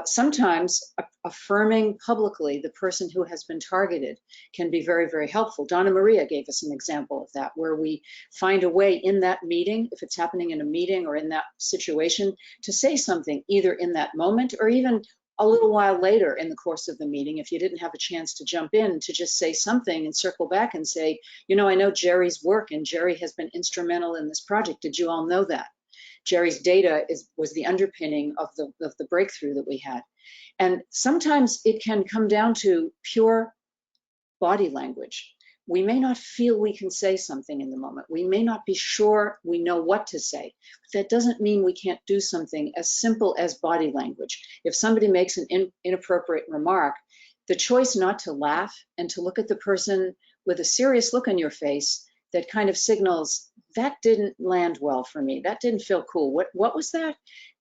Sometimes affirming publicly the person who has been targeted can be very, very helpful. Donna Maria gave us an example of that, where we find a way in that meeting, if it's happening in a meeting or in that situation, to say something either in that moment or even a little while later in the course of the meeting, if you didn't have a chance to jump in, to just say something and circle back and say, I know Jerry's work and Jerry has been instrumental in this project. Did you all know that? Jerry's data was the underpinning of the breakthrough that we had. And sometimes it can come down to pure body language. We may not feel we can say something in the moment. We may not be sure we know what to say. But that doesn't mean we can't do something as simple as body language. If somebody makes an inappropriate remark, the choice not to laugh and to look at the person with a serious look on your face that kind of signals, that didn't land well for me. That didn't feel cool. What was that?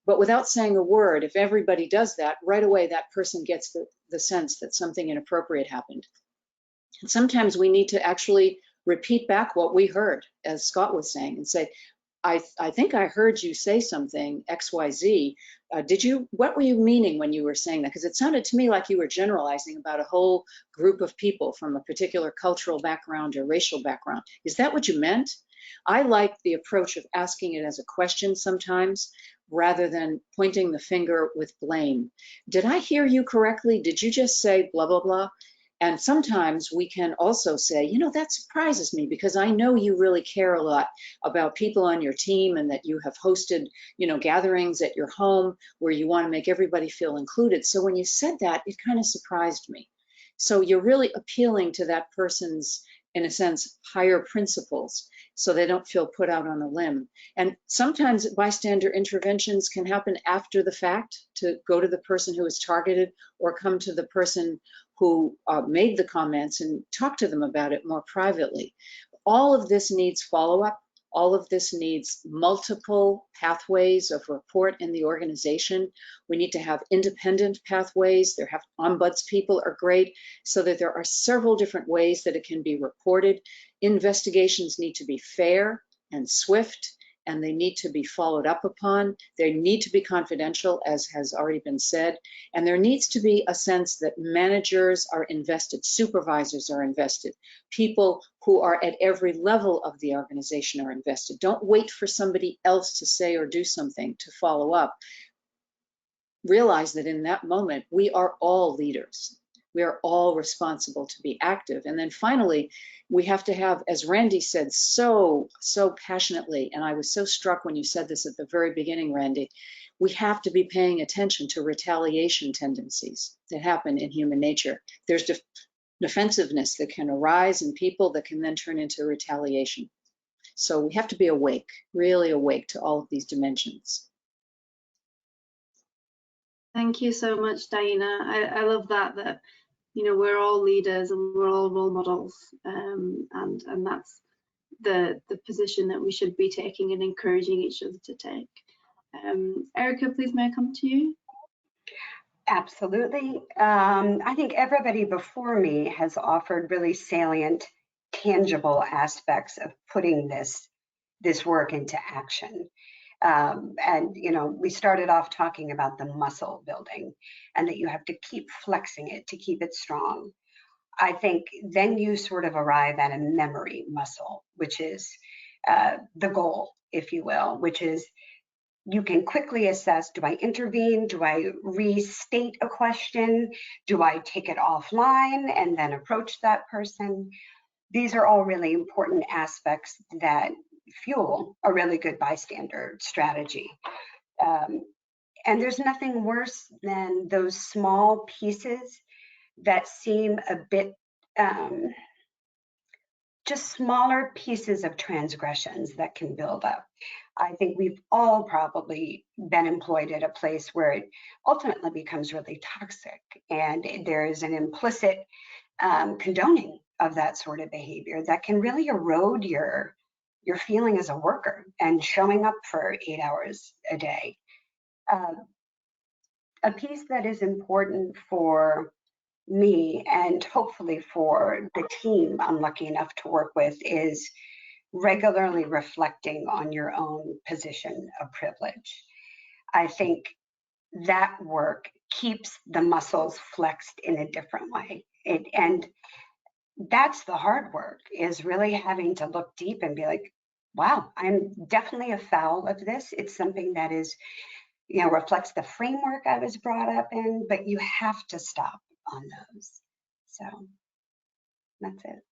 But without saying a word, if everybody does that, right away that person gets the sense that something inappropriate happened. And sometimes we need to actually repeat back what we heard, as Scott was saying, and say, I think I heard you say something, XYZ. What were you meaning when you were saying that? Because it sounded to me like you were generalizing about a whole group of people from a particular cultural background or racial background. Is that what you meant? I like the approach of asking it as a question sometimes, rather than pointing the finger with blame. Did I hear you correctly? Did you just say blah, blah, blah? And sometimes we can also say, that surprises me because I know you really care a lot about people on your team and that you have hosted, gatherings at your home where you want to make everybody feel included. So when you said that, it kind of surprised me. So you're really appealing to that person's, in a sense, higher principles, so they don't feel put out on a limb. And sometimes bystander interventions can happen after the fact, to go to the person who is targeted or come to the person who made the comments and talk to them about it more privately. All of this needs follow-up. All of this needs multiple pathways of report in the organization. We need to have independent pathways. Ombuds people are great, so that there are several different ways that it can be reported. Investigations need to be fair and swift, and they need to be followed up upon. They need to be confidential, as has already been said. And there needs to be a sense that managers are invested, supervisors are invested, people who are at every level of the organization are invested. Don't wait for somebody else to say or do something to follow up. Realize that in that moment, we are all leaders. We are all responsible to be active. And then finally, we have to have, as Randy said so passionately, and I was so struck when you said this at the very beginning, Randy, we have to be paying attention to retaliation tendencies that happen in human nature. There's defensiveness that can arise in people that can then turn into retaliation. So we have to be awake, really awake to all of these dimensions. Thank you so much, Diana. I love that we're all leaders and we're all role models, and that's the position that we should be taking and encouraging each other to take. Erica, please may I come to you? Absolutely. I think everybody before me has offered really salient, tangible aspects of putting this work into action. And we started off talking about the muscle building and that you have to keep flexing it to keep it strong. I think then you sort of arrive at a memory muscle, which is the goal, if you will, which is you can quickly assess, do I intervene? Do I restate a question? Do I take it offline and then approach that person? These are all really important aspects that fuel a really good bystander strategy. And there's nothing worse than those small pieces that seem a bit, just smaller pieces of transgressions that can build up. I think we've all probably been employed at a place where it ultimately becomes really toxic, and there is an implicit condoning of that sort of behavior that can really erode your feeling as a worker and showing up for 8 hours a day. A piece that is important for me and hopefully for the team I'm lucky enough to work with is regularly reflecting on your own position of privilege. I think that work keeps the muscles flexed in a different way. And that's the hard work, is really having to look deep and be like, wow, I'm definitely afoul of this. It's something that is, you know, reflects the framework I was brought up in, but you have to stop on those. So that's it.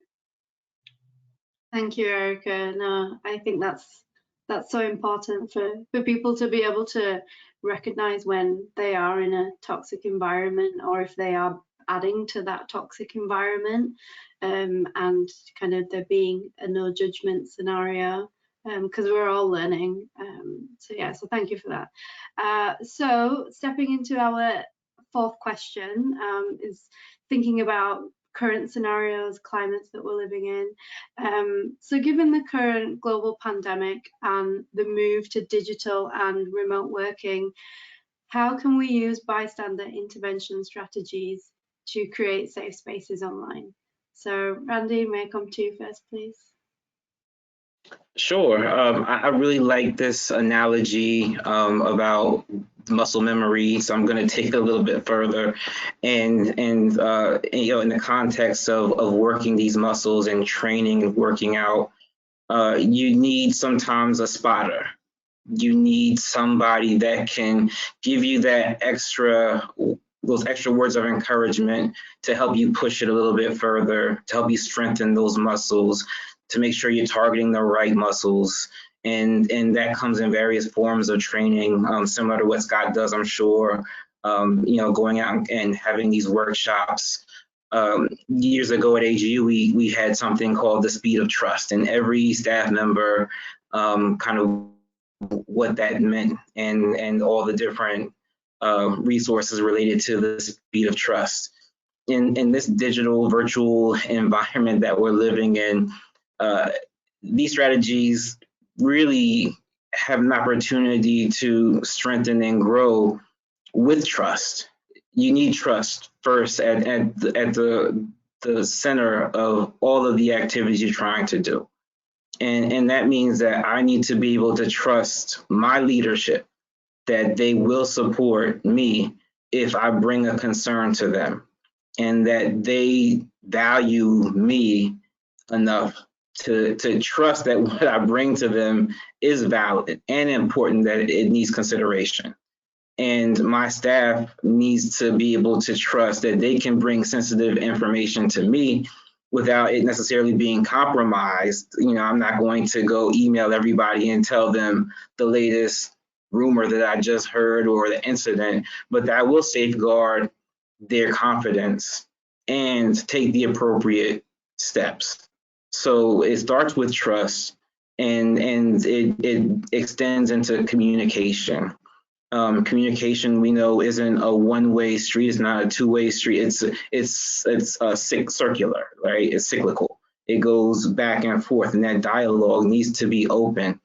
Thank you, Erica. No, I think that's so important for people to be able to recognize when they are in a toxic environment, or if they are adding to that toxic environment, and kind of there being a no judgment scenario, because we're all learning. So yeah, so thank you for that. So stepping into our fourth question, is thinking about current scenarios, climates that we're living in. So given the current global pandemic and the move to digital and remote working, how can we use bystander intervention strategies to create safe spaces online? So Randy, may I come to you first, please? Sure. I really like this analogy about muscle memory, so I'm going to take it a little bit further, and you know, in the context of working these muscles and training and working out, you need sometimes a spotter. You need somebody that can give you that those extra words of encouragement to help you push it a little bit further, to help you strengthen those muscles, to make sure you're targeting the right muscles. And that comes in various forms of training, similar to what Scott does, I'm sure, you know, going out and having these workshops. Years ago at AGU, we had something called the speed of trust, and every staff member kind of what that meant, and all the different resources related to the speed of trust. In this digital virtual environment that we're living in, these strategies really have an opportunity to strengthen and grow with trust. You need trust first at the center of all of the activities you're trying to do. And that means that I need to be able to trust my leadership, that they will support me if I bring a concern to them, and that they value me enough to trust that what I bring to them is valid and important, that it needs consideration. And my staff needs to be able to trust that they can bring sensitive information to me without it necessarily being compromised. You know, I'm not going to go email everybody and tell them the latest rumor that I just heard or the incident, but that will safeguard their confidence and take the appropriate steps. So it starts with trust, and it extends into communication. Communication, we know, isn't a one-way street. It's not a two-way street. It's circular, right? It's cyclical. It goes back and forth, and that dialogue needs to be open.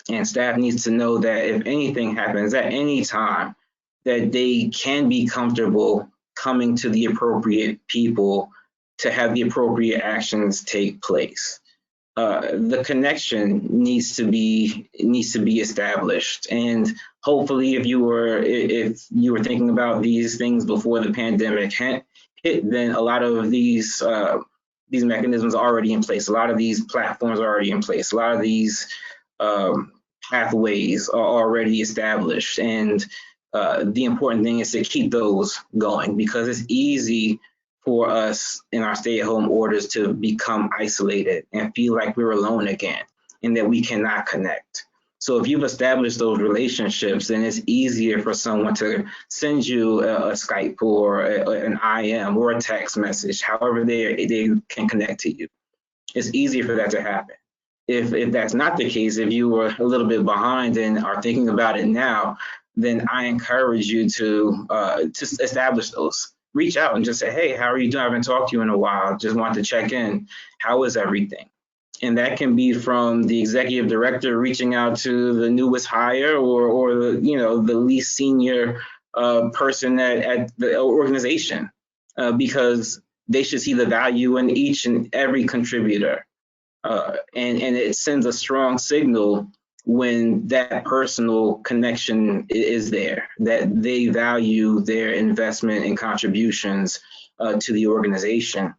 And staff needs to know that if anything happens at any time, that they can be comfortable coming to the appropriate people to have the appropriate actions take place. The connection needs to be established, and hopefully, if you were thinking about these things before the pandemic hit, then a lot of these mechanisms are already in place. A lot of these platforms are already in place. A lot of these pathways are already established, and the important thing is to keep those going, because it's easy for us in our stay-at-home orders to become isolated and feel like we're alone again and that we cannot connect. So if you've established those relationships, then it's easier for someone to send you a Skype or an IM or a text message, however they can connect to you. It's easier for that to happen. If that's not the case, if you were a little bit behind and are thinking about it now, then I encourage you to establish those. Reach out and just say, hey, how are you doing? I haven't talked to you in a while. Just want to check in. How is everything? And that can be from the executive director reaching out to the newest hire, or the least senior person at the organization, because they should see the value in each and every contributor. And it sends a strong signal when that personal connection is there, that they value their investment and contributions to the organization.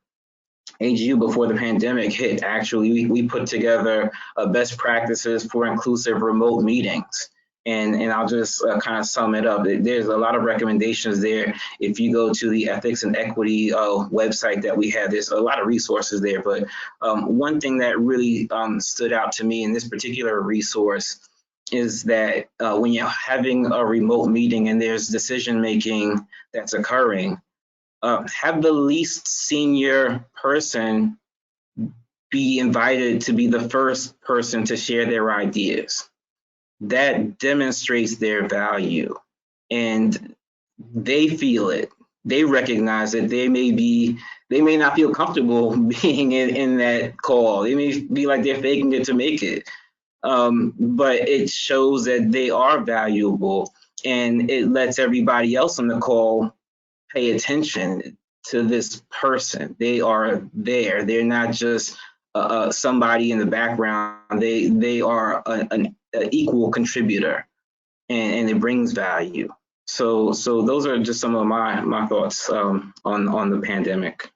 AGU, before the pandemic hit, actually, we put together best practices for inclusive remote meetings. And I'll just kind of sum it up. There's a lot of recommendations there. If you go to the ethics and equity website that we have, there's a lot of resources there. But one thing that really stood out to me in this particular resource is that when you're having a remote meeting and there's decision making that's occurring, have the least senior person be invited to be the first person to share their ideas. That demonstrates their value, and they feel it. They recognize that they may not feel comfortable being in that call. They may be like they're faking it to make it, but it shows that they are valuable, and it lets everybody else on the call pay attention to this person. They are there. They're not just somebody in the background. They are an equal contributor, and it brings value. So those are just some of my thoughts on the pandemic.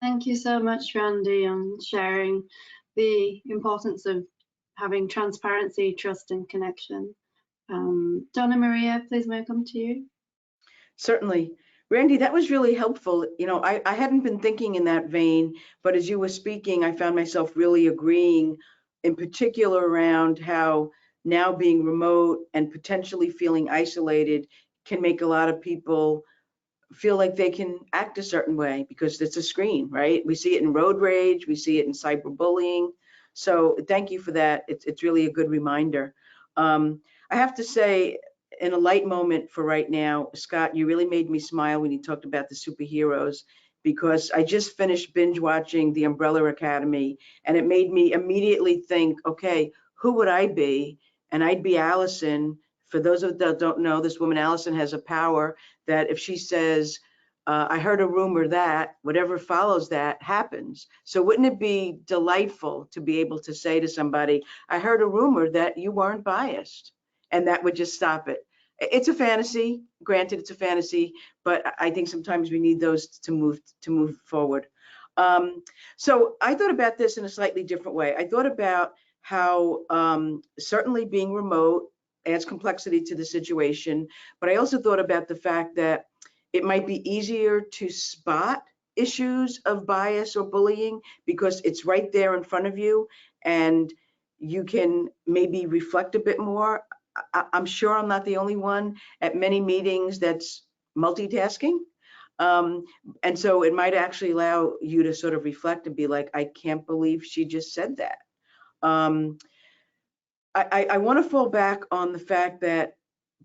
Thank you so much, Randy, on sharing the importance of having transparency, trust, and connection. Donna Maria, please may I come to you? Certainly. Randy, that was really helpful. I hadn't been thinking in that vein, but as you were speaking, I found myself really agreeing, in particular around how now being remote and potentially feeling isolated can make a lot of people feel like they can act a certain way because it's a screen, right? We see it in road rage, we see it in cyberbullying. So thank you for that. It's really a good reminder. I have to say, in a light moment for right now, Scott, you really made me smile when you talked about the superheroes, because I just finished binge watching The Umbrella Academy, and it made me immediately think, okay, who would I be? And I'd be Allison. For those of that don't know, this woman, Allison, has a power that if she says, I heard a rumor that, whatever follows that happens. So wouldn't it be delightful to be able to say to somebody, I heard a rumor that you weren't biased, and that would just stop it. It's a fantasy, granted it's a fantasy, but I think sometimes we need those to move forward. So I thought about this in a slightly different way. I thought about how certainly being remote adds complexity to the situation, but I also thought about the fact that it might be easier to spot issues of bias or bullying because it's right there in front of you, and you can maybe reflect a bit more. I'm sure I'm not the only one at many meetings that's multitasking. And so it might actually allow you to sort of reflect and be like, I can't believe she just said that. I want to fall back on the fact that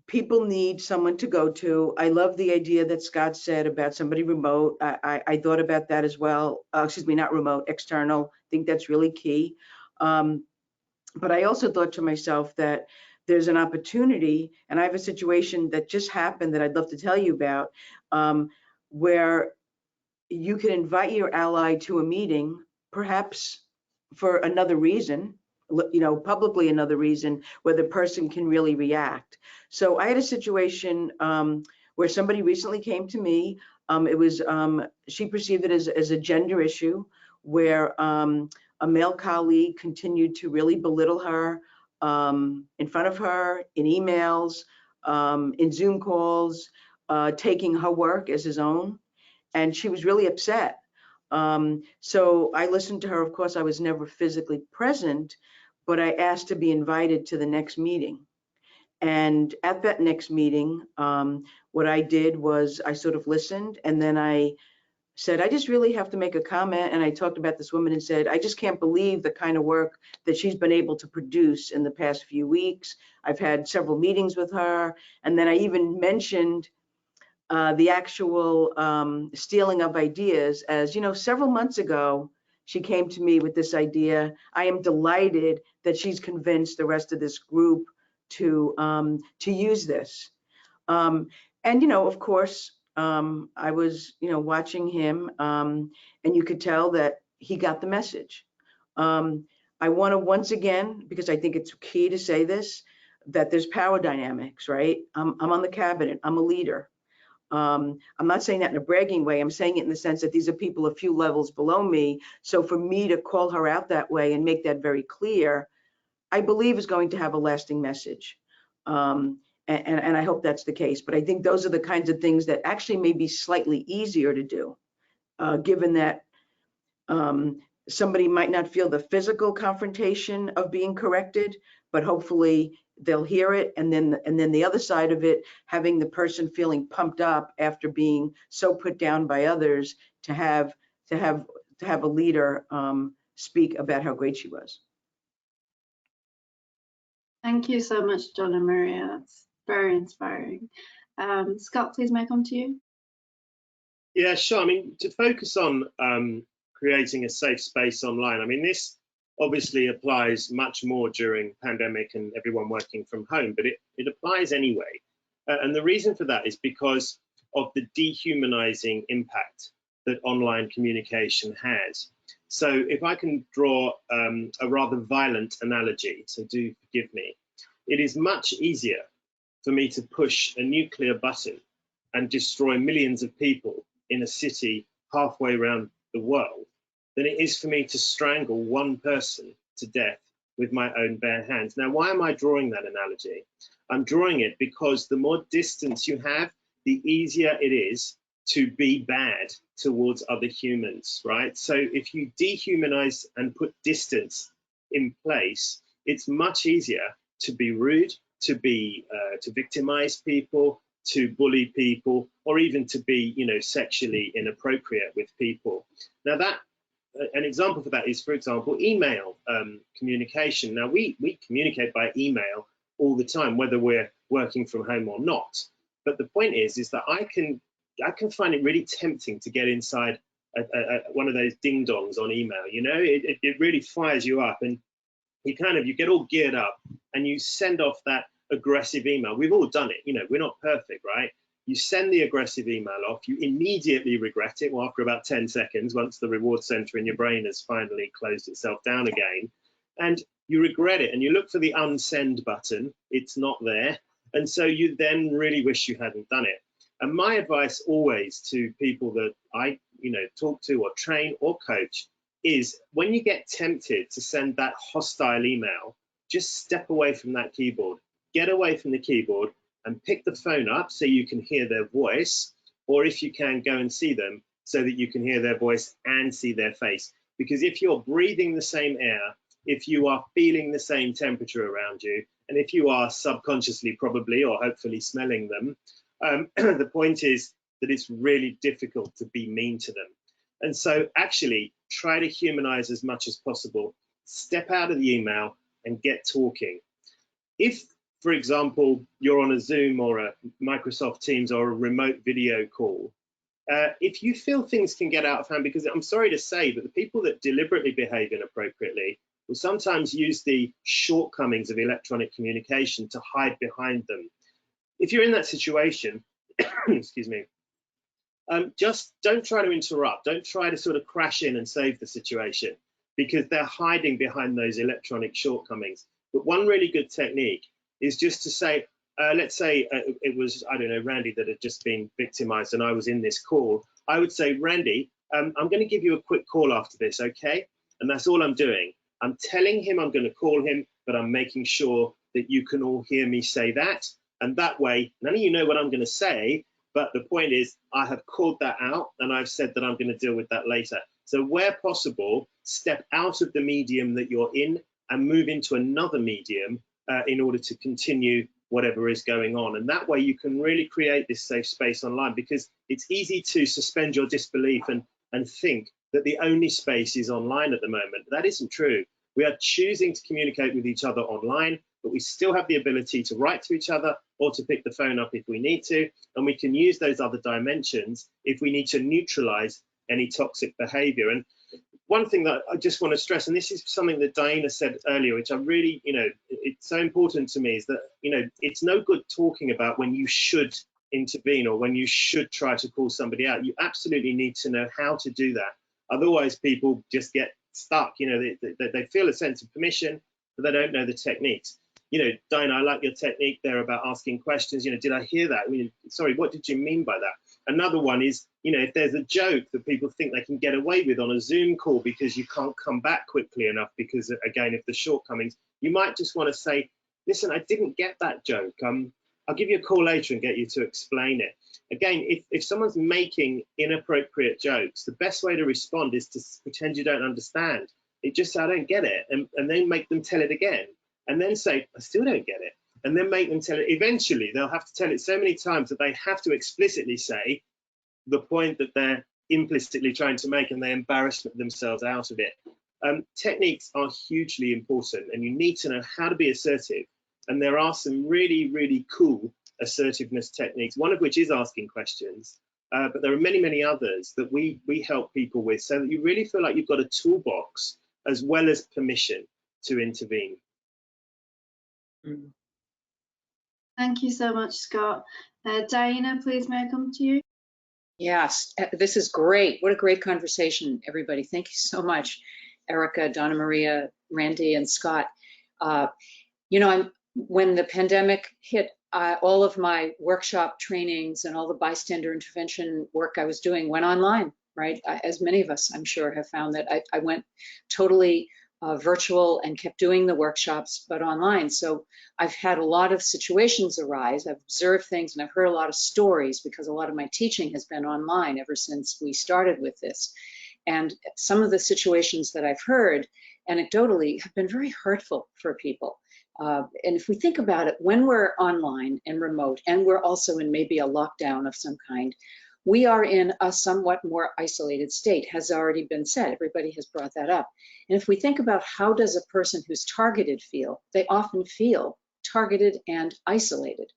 people need someone to go to. I love the idea that Scott said about somebody remote. I thought about that as well. Excuse me, not remote, external. I think that's really key. But I also thought to myself that there's an opportunity, and I have a situation that just happened that I'd love to tell you about, where you can invite your ally to a meeting, perhaps for another reason, publicly another reason, where the person can really react. So I had a situation where somebody recently came to me. It was she perceived it as a gender issue, where a male colleague continued to really belittle her in front of her, in emails, in Zoom calls, taking her work as his own. And she was really upset. So I listened to her. Of course, I was never physically present, but I asked to be invited to the next meeting. And at that next meeting, what I did was I sort of listened, and then I said, I just really have to make a comment. And I talked about this woman and said, I just can't believe the kind of work that she's been able to produce in the past few weeks. I've had several meetings with her. And then I even mentioned the actual stealing of ideas, as you know, several months ago, she came to me with this idea. I am delighted that she's convinced the rest of this group to use this. And, you know, of course, I was, you know, watching him, and you could tell that he got the message. I want to once again, because I think it's key to say this, that there's power dynamics, right? I'm on the cabinet, I'm a leader. I'm not saying that in a bragging way. I'm saying it in the sense that these are people a few levels below me. So for me to call her out that way and make that very clear, I believe is going to have a lasting message. And I hope that's the case. But I think those are the kinds of things that actually may be slightly easier to do, given that somebody might not feel the physical confrontation of being corrected, but hopefully they'll hear it. And then the other side of it, having the person feeling pumped up after being so put down by others, to have a leader speak about how great she was. Thank you so much, Donna Maria. That's very inspiring. Scott, please may I come to you? Yeah, sure. I mean, to focus on creating a safe space online, I mean, this obviously applies much more during pandemic and everyone working from home, but it applies anyway. And the reason for that is because of the dehumanizing impact that online communication has. So if I can draw a rather violent analogy, so do forgive me, it is much easier for me to push a nuclear button and destroy millions of people in a city halfway around the world than it is for me to strangle one person to death with my own bare hands. Now, why am I drawing that analogy? I'm drawing it because the more distance you have, the easier it is to be bad towards other humans, right? So if you dehumanize and put distance in place, it's much easier to be rude, to victimize people, to bully people, or even to be, you know, sexually inappropriate with people. Now that, an example for that is, for example, email communication. Now we communicate by email all the time, whether we're working from home or not. But the point is that I can find it really tempting to get inside one of those ding dongs on email. You know, it really fires you up, and you get all geared up and you send off that aggressive email. We've all done it. You know, we're not perfect, right? You send the aggressive email off, you immediately regret it, well, after about 10 seconds, once the reward center in your brain has finally closed itself down again, and you regret it, and you look for the unsend button, it's not there, and so you then really wish you hadn't done it. And my advice always to people that I, you know, talk to or train or coach is, when you get tempted to send that hostile email, just step away from that keyboard, get away from the keyboard, and pick the phone up so you can hear their voice, or if you can, go and see them so that you can hear their voice and see their face. Because if you're breathing the same air, if you are feeling the same temperature around you, and if you are subconsciously probably or hopefully smelling them, the point is that it's really difficult to be mean to them. And so actually try to humanize as much as possible. Step out of the email and get talking. If, for example, you're on a Zoom or a Microsoft Teams or a remote video call, if you feel things can get out of hand, because I'm sorry to say, but the people that deliberately behave inappropriately will sometimes use the shortcomings of electronic communication to hide behind them. If you're in that situation, excuse me, just don't try to interrupt. Don't try to sort of crash in and save the situation, because they're hiding behind those electronic shortcomings. But one really good technique is just to say, let's say it was, I don't know, Randy that had just been victimized and I was in this call. I would say, Randy, I'm going to give you a quick call after this, okay? And that's all I'm doing. I'm telling him I'm going to call him, but I'm making sure that you can all hear me say that. And that way, none of you know what I'm going to say, but the point is I have called that out and I've said that I'm going to deal with that later. So where possible, step out of the medium that you're in and move into another medium in order to continue whatever is going on. And that way you can really create this safe space online, because it's easy to suspend your disbelief and think that the only space is online at the moment. That isn't true. We are choosing to communicate with each other online, but we still have the ability to write to each other or to pick the phone up if we need to. And we can use those other dimensions if we need to neutralize any toxic behavior. And one thing that I just want to stress, and this is something that Diana said earlier, which I really, it's so important to me, is that, it's no good talking about when you should intervene or when you should try to call somebody out. You absolutely need to know how to do that. Otherwise, people just get stuck. They feel a sense of permission, but they don't know the techniques. Diana, I like your technique there about asking questions. Did I hear that? Sorry, what did you mean by that? Another one is, if there's a joke that people think they can get away with on a Zoom call because you can't come back quickly enough because, again, of the shortcomings, you might just want to say, listen, I didn't get that joke. I'll give you a call later and get you to explain it. Again, if someone's making inappropriate jokes, the best way to respond is to pretend you don't understand. It just say, I don't get it, and then make them tell it again, and then say, I still don't get it, and then make them tell it. Eventually, they'll have to tell it so many times that they have to explicitly say the point that they're implicitly trying to make, and they embarrass themselves out of it. Techniques are hugely important, and you need to know how to be assertive. And there are some really, really cool assertiveness techniques, one of which is asking questions. But there are many, many others that we help people with, so that you really feel like you've got a toolbox as well as permission to intervene. Thank you so much, Scott. Diana, please may I come to you? Yes, this is great. What a great conversation, everybody. Thank you so much, Erica, Donna Maria, Randy, and Scott. When the pandemic hit, all of my workshop trainings and all the bystander intervention work I was doing went online, right? As many of us, I'm sure, have found that I went totally virtual and kept doing the workshops, but online. So I've had a lot of situations arise. I've observed things and I've heard a lot of stories, because a lot of my teaching has been online ever since we started with this. And some of the situations that I've heard anecdotally have been very hurtful for people. And if we think about it, when we're online and remote, and we're also in maybe a lockdown of some kind, we are in a somewhat more isolated state, has already been said. Everybody has brought that up. And if we think about how does a person who's targeted feel, they often feel targeted and isolated.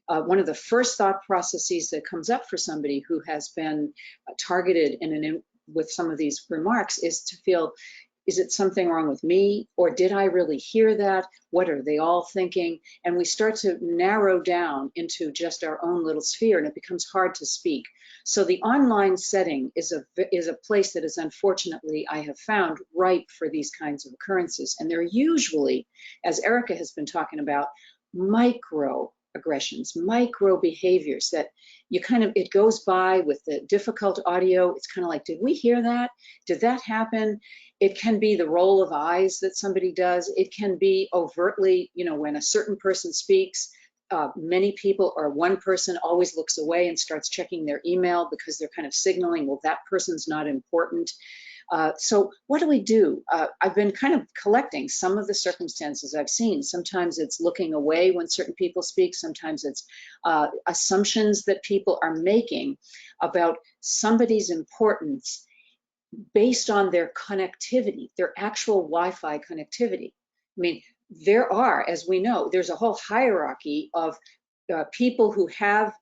One of the first thought processes that comes up for somebody who has been targeted with some of these remarks is to feel, is it something wrong with me? Or did I really hear that? What are they all thinking? And we start to narrow down into just our own little sphere, and it becomes hard to speak. So the online setting is a place that is, unfortunately, I have found, ripe for these kinds of occurrences. And they're usually, as Erica has been talking about, micro aggressions, micro behaviors that you it goes by with the difficult audio. It's kind of like, did we hear that? Did that happen? It can be the roll of eyes that somebody does. It can be overtly, when a certain person speaks, many people, or one person always looks away and starts checking their email because they're kind of signaling, well, that person's not important. So what do we do? I've been kind of collecting some of the circumstances I've seen. Sometimes it's looking away when certain people speak. Sometimes it's assumptions that people are making about somebody's importance based on their connectivity, their actual Wi-Fi connectivity. I mean, there are, as we know, there's a whole hierarchy of people who have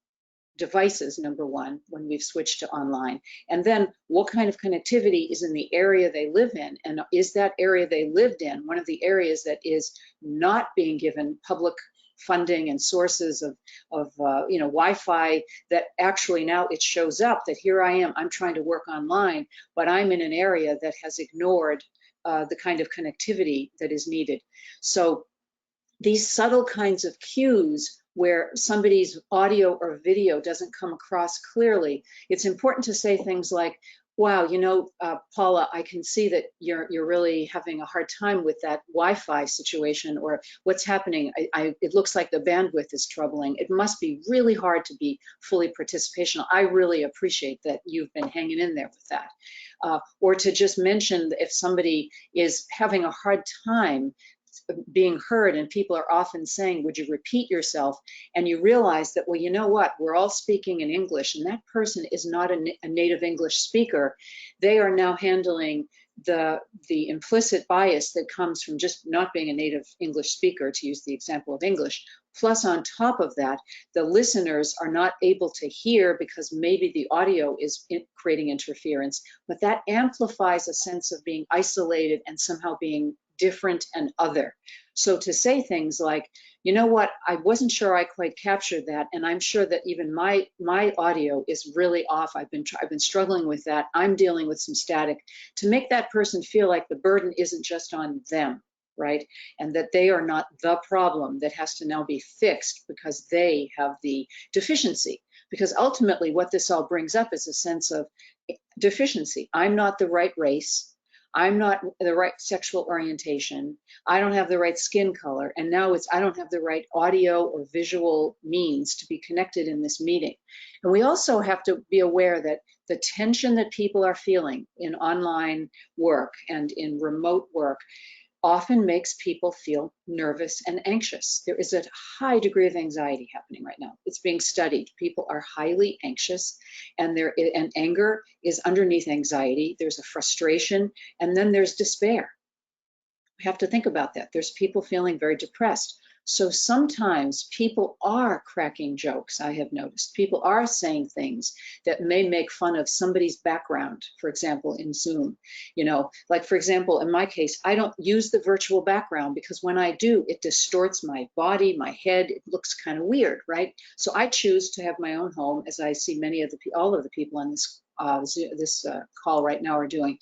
devices, number one, when we've switched to online, and then what kind of connectivity is in the area they live in, and is that area they lived in one of the areas that is not being given public funding and sources of Wi-Fi, that actually now it shows up that here I am, I'm trying to work online, but I'm in an area that has ignored the kind of connectivity that is needed. So these subtle kinds of cues where somebody's audio or video doesn't come across clearly, it's important to say things like, wow, you know, Paula, I can see that you're really having a hard time with that Wi-Fi situation, or what's happening. It looks like the bandwidth is troubling. It must be really hard to be fully participational. I really appreciate that you've been hanging in there with that. Or to just mention if somebody is having a hard time being heard, and people are often saying, would you repeat yourself? And you realize that, well, you know what, we're all speaking in English, and that person is not a native English speaker. They are now handling the implicit bias that comes from just not being a native English speaker, to use the example of English. Plus, on top of that, the listeners are not able to hear because maybe the audio is creating interference, but that amplifies a sense of being isolated and somehow being different and other. So to say things like, you know what, I wasn't sure I quite captured that, and I'm sure that even my audio is really off. I've been struggling with that. I'm dealing with some static. To make that person feel like the burden isn't just on them, right? And that they are not the problem that has to now be fixed because they have the deficiency. Because ultimately what this all brings up is a sense of deficiency. I'm not the right race. I'm not the right sexual orientation. I don't have the right skin color. And now I don't have the right audio or visual means to be connected in this meeting. And we also have to be aware that the tension that people are feeling in online work and in remote work often makes people feel nervous and anxious. There is a high degree of anxiety happening right now. It's being studied. People are highly anxious, and anger is underneath anxiety. There's a frustration, and then there's despair. We have to think about that. There's people feeling very depressed. So sometimes people are cracking jokes, I have noticed. People are saying things that may make fun of somebody's background, for example, in Zoom. You know, like for example, in my case, I don't use the virtual background because when I do, it distorts my body, my head. It looks kind of weird, right? So I choose to have my own home, as I see all of the people on this call right now are doing.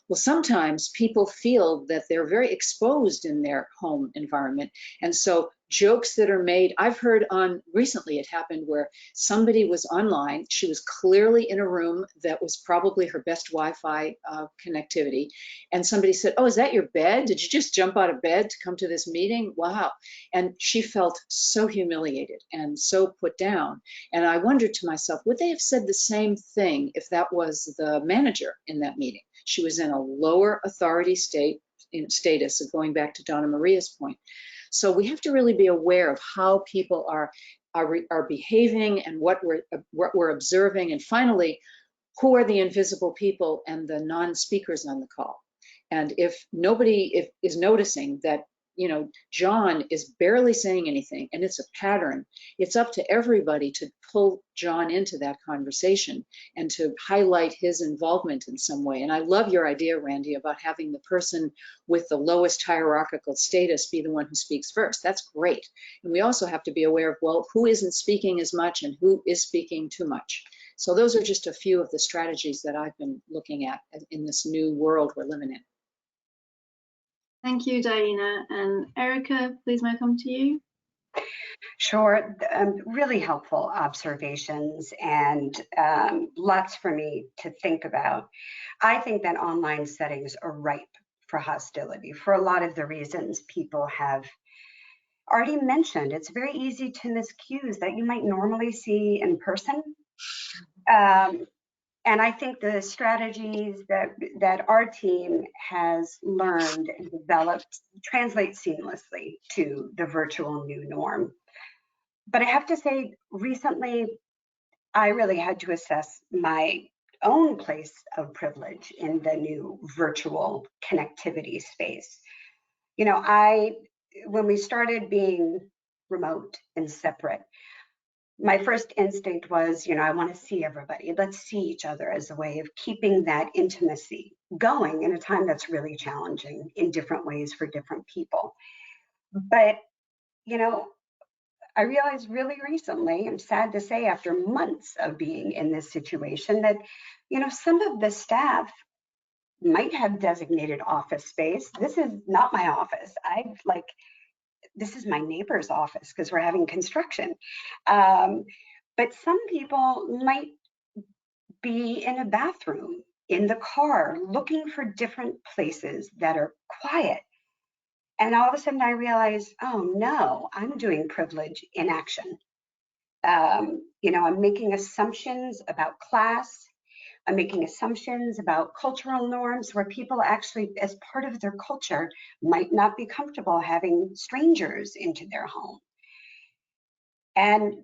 Well, sometimes people feel that they're very exposed in their home environment. And so jokes that are made, I've heard recently it happened where somebody was online. She was clearly in a room that was probably her best Wi-Fi connectivity. And somebody said, oh, is that your bed? Did you just jump out of bed to come to this meeting? Wow. And she felt so humiliated and so put down. And I wondered to myself, would they have said the same thing if that was the manager in that meeting? She was in a lower authority status, of going back to Donna Maria's point. So we have to really be aware of how people are behaving and what we're observing. And finally, who are the invisible people and the non-speakers on the call? And if nobody is noticing that, you know, John is barely saying anything and it's a pattern, it's up to everybody to pull John into that conversation and to highlight his involvement in some way. And I love your idea, Randy, about having the person with the lowest hierarchical status be the one who speaks first. That's great. And we also have to be aware of, well, who isn't speaking as much and who is speaking too much. So those are just a few of the strategies that I've been looking at in this new world we're living in. Thank you, Diana. And Erica, please may I come to you? Sure, really helpful observations and lots for me to think about. I think that online settings are ripe for hostility for a lot of the reasons people have already mentioned. It's very easy to miss cues that you might normally see in person. And I think the strategies that our team has learned and developed translate seamlessly to the virtual new norm. But I have to say, recently, I really had to assess my own place of privilege in the new virtual connectivity space. You know, when we started being remote and separate, my first instinct was, you know, I want to see everybody. Let's see each other as a way of keeping that intimacy going in a time that's really challenging in different ways for different people. But, you know, I realized really recently, I'm sad to say, after months of being in this situation, that, you know, some of the staff might have designated office space. This is not my office. This is my neighbor's office because we're having construction. But some people might be in a bathroom in the car, looking for different places that are quiet. And all of a sudden I realized, oh no, I'm doing privilege in action. You know, I'm making assumptions about class. I'm making assumptions about cultural norms where people actually, as part of their culture, might not be comfortable having strangers into their home. And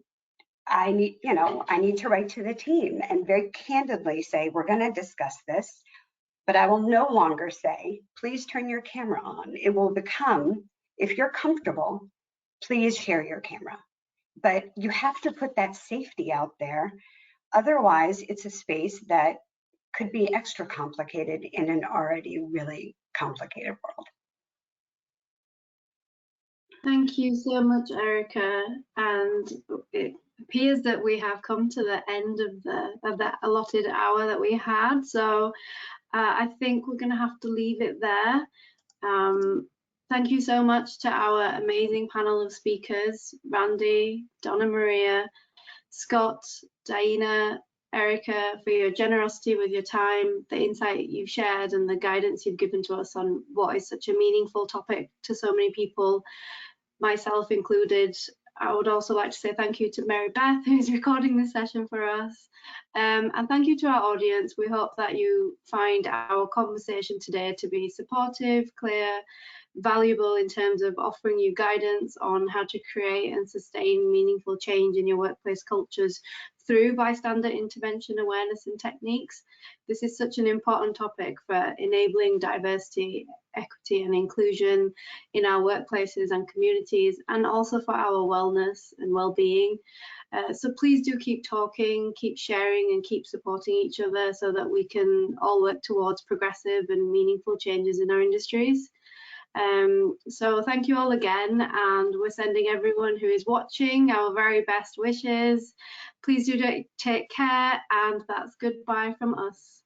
I need, you know, I need to write to the team and very candidly say, we're going to discuss this, but I will no longer say, please turn your camera on. It will become, if you're comfortable, please share your camera. But you have to put that safety out there. Otherwise, it's a space that could be extra complicated in an already really complicated world. Thank you so much, Erica. And it appears that we have come to the end of that allotted hour that we had. So I think we're going to have to leave it there. Thank you so much to our amazing panel of speakers, Randy, Donna Maria, Scott, Diana, Erica, for your generosity with your time, the insight you've shared and the guidance you've given to us on what is such a meaningful topic to so many people, myself included. I would also like to say thank you to Mary Beth, who's recording this session for us. And thank you to our audience. We hope that you find our conversation today to be supportive, clear, valuable in terms of offering you guidance on how to create and sustain meaningful change in your workplace cultures through bystander intervention awareness and techniques. This is such an important topic for enabling diversity, equity and inclusion in our workplaces and communities, and also for our wellness and well-being. So please do keep talking, keep sharing and keep supporting each other so that we can all work towards progressive and meaningful changes in our industries. So thank you all again, and we're sending everyone who is watching our very best wishes. Please do take care, and that's goodbye from us.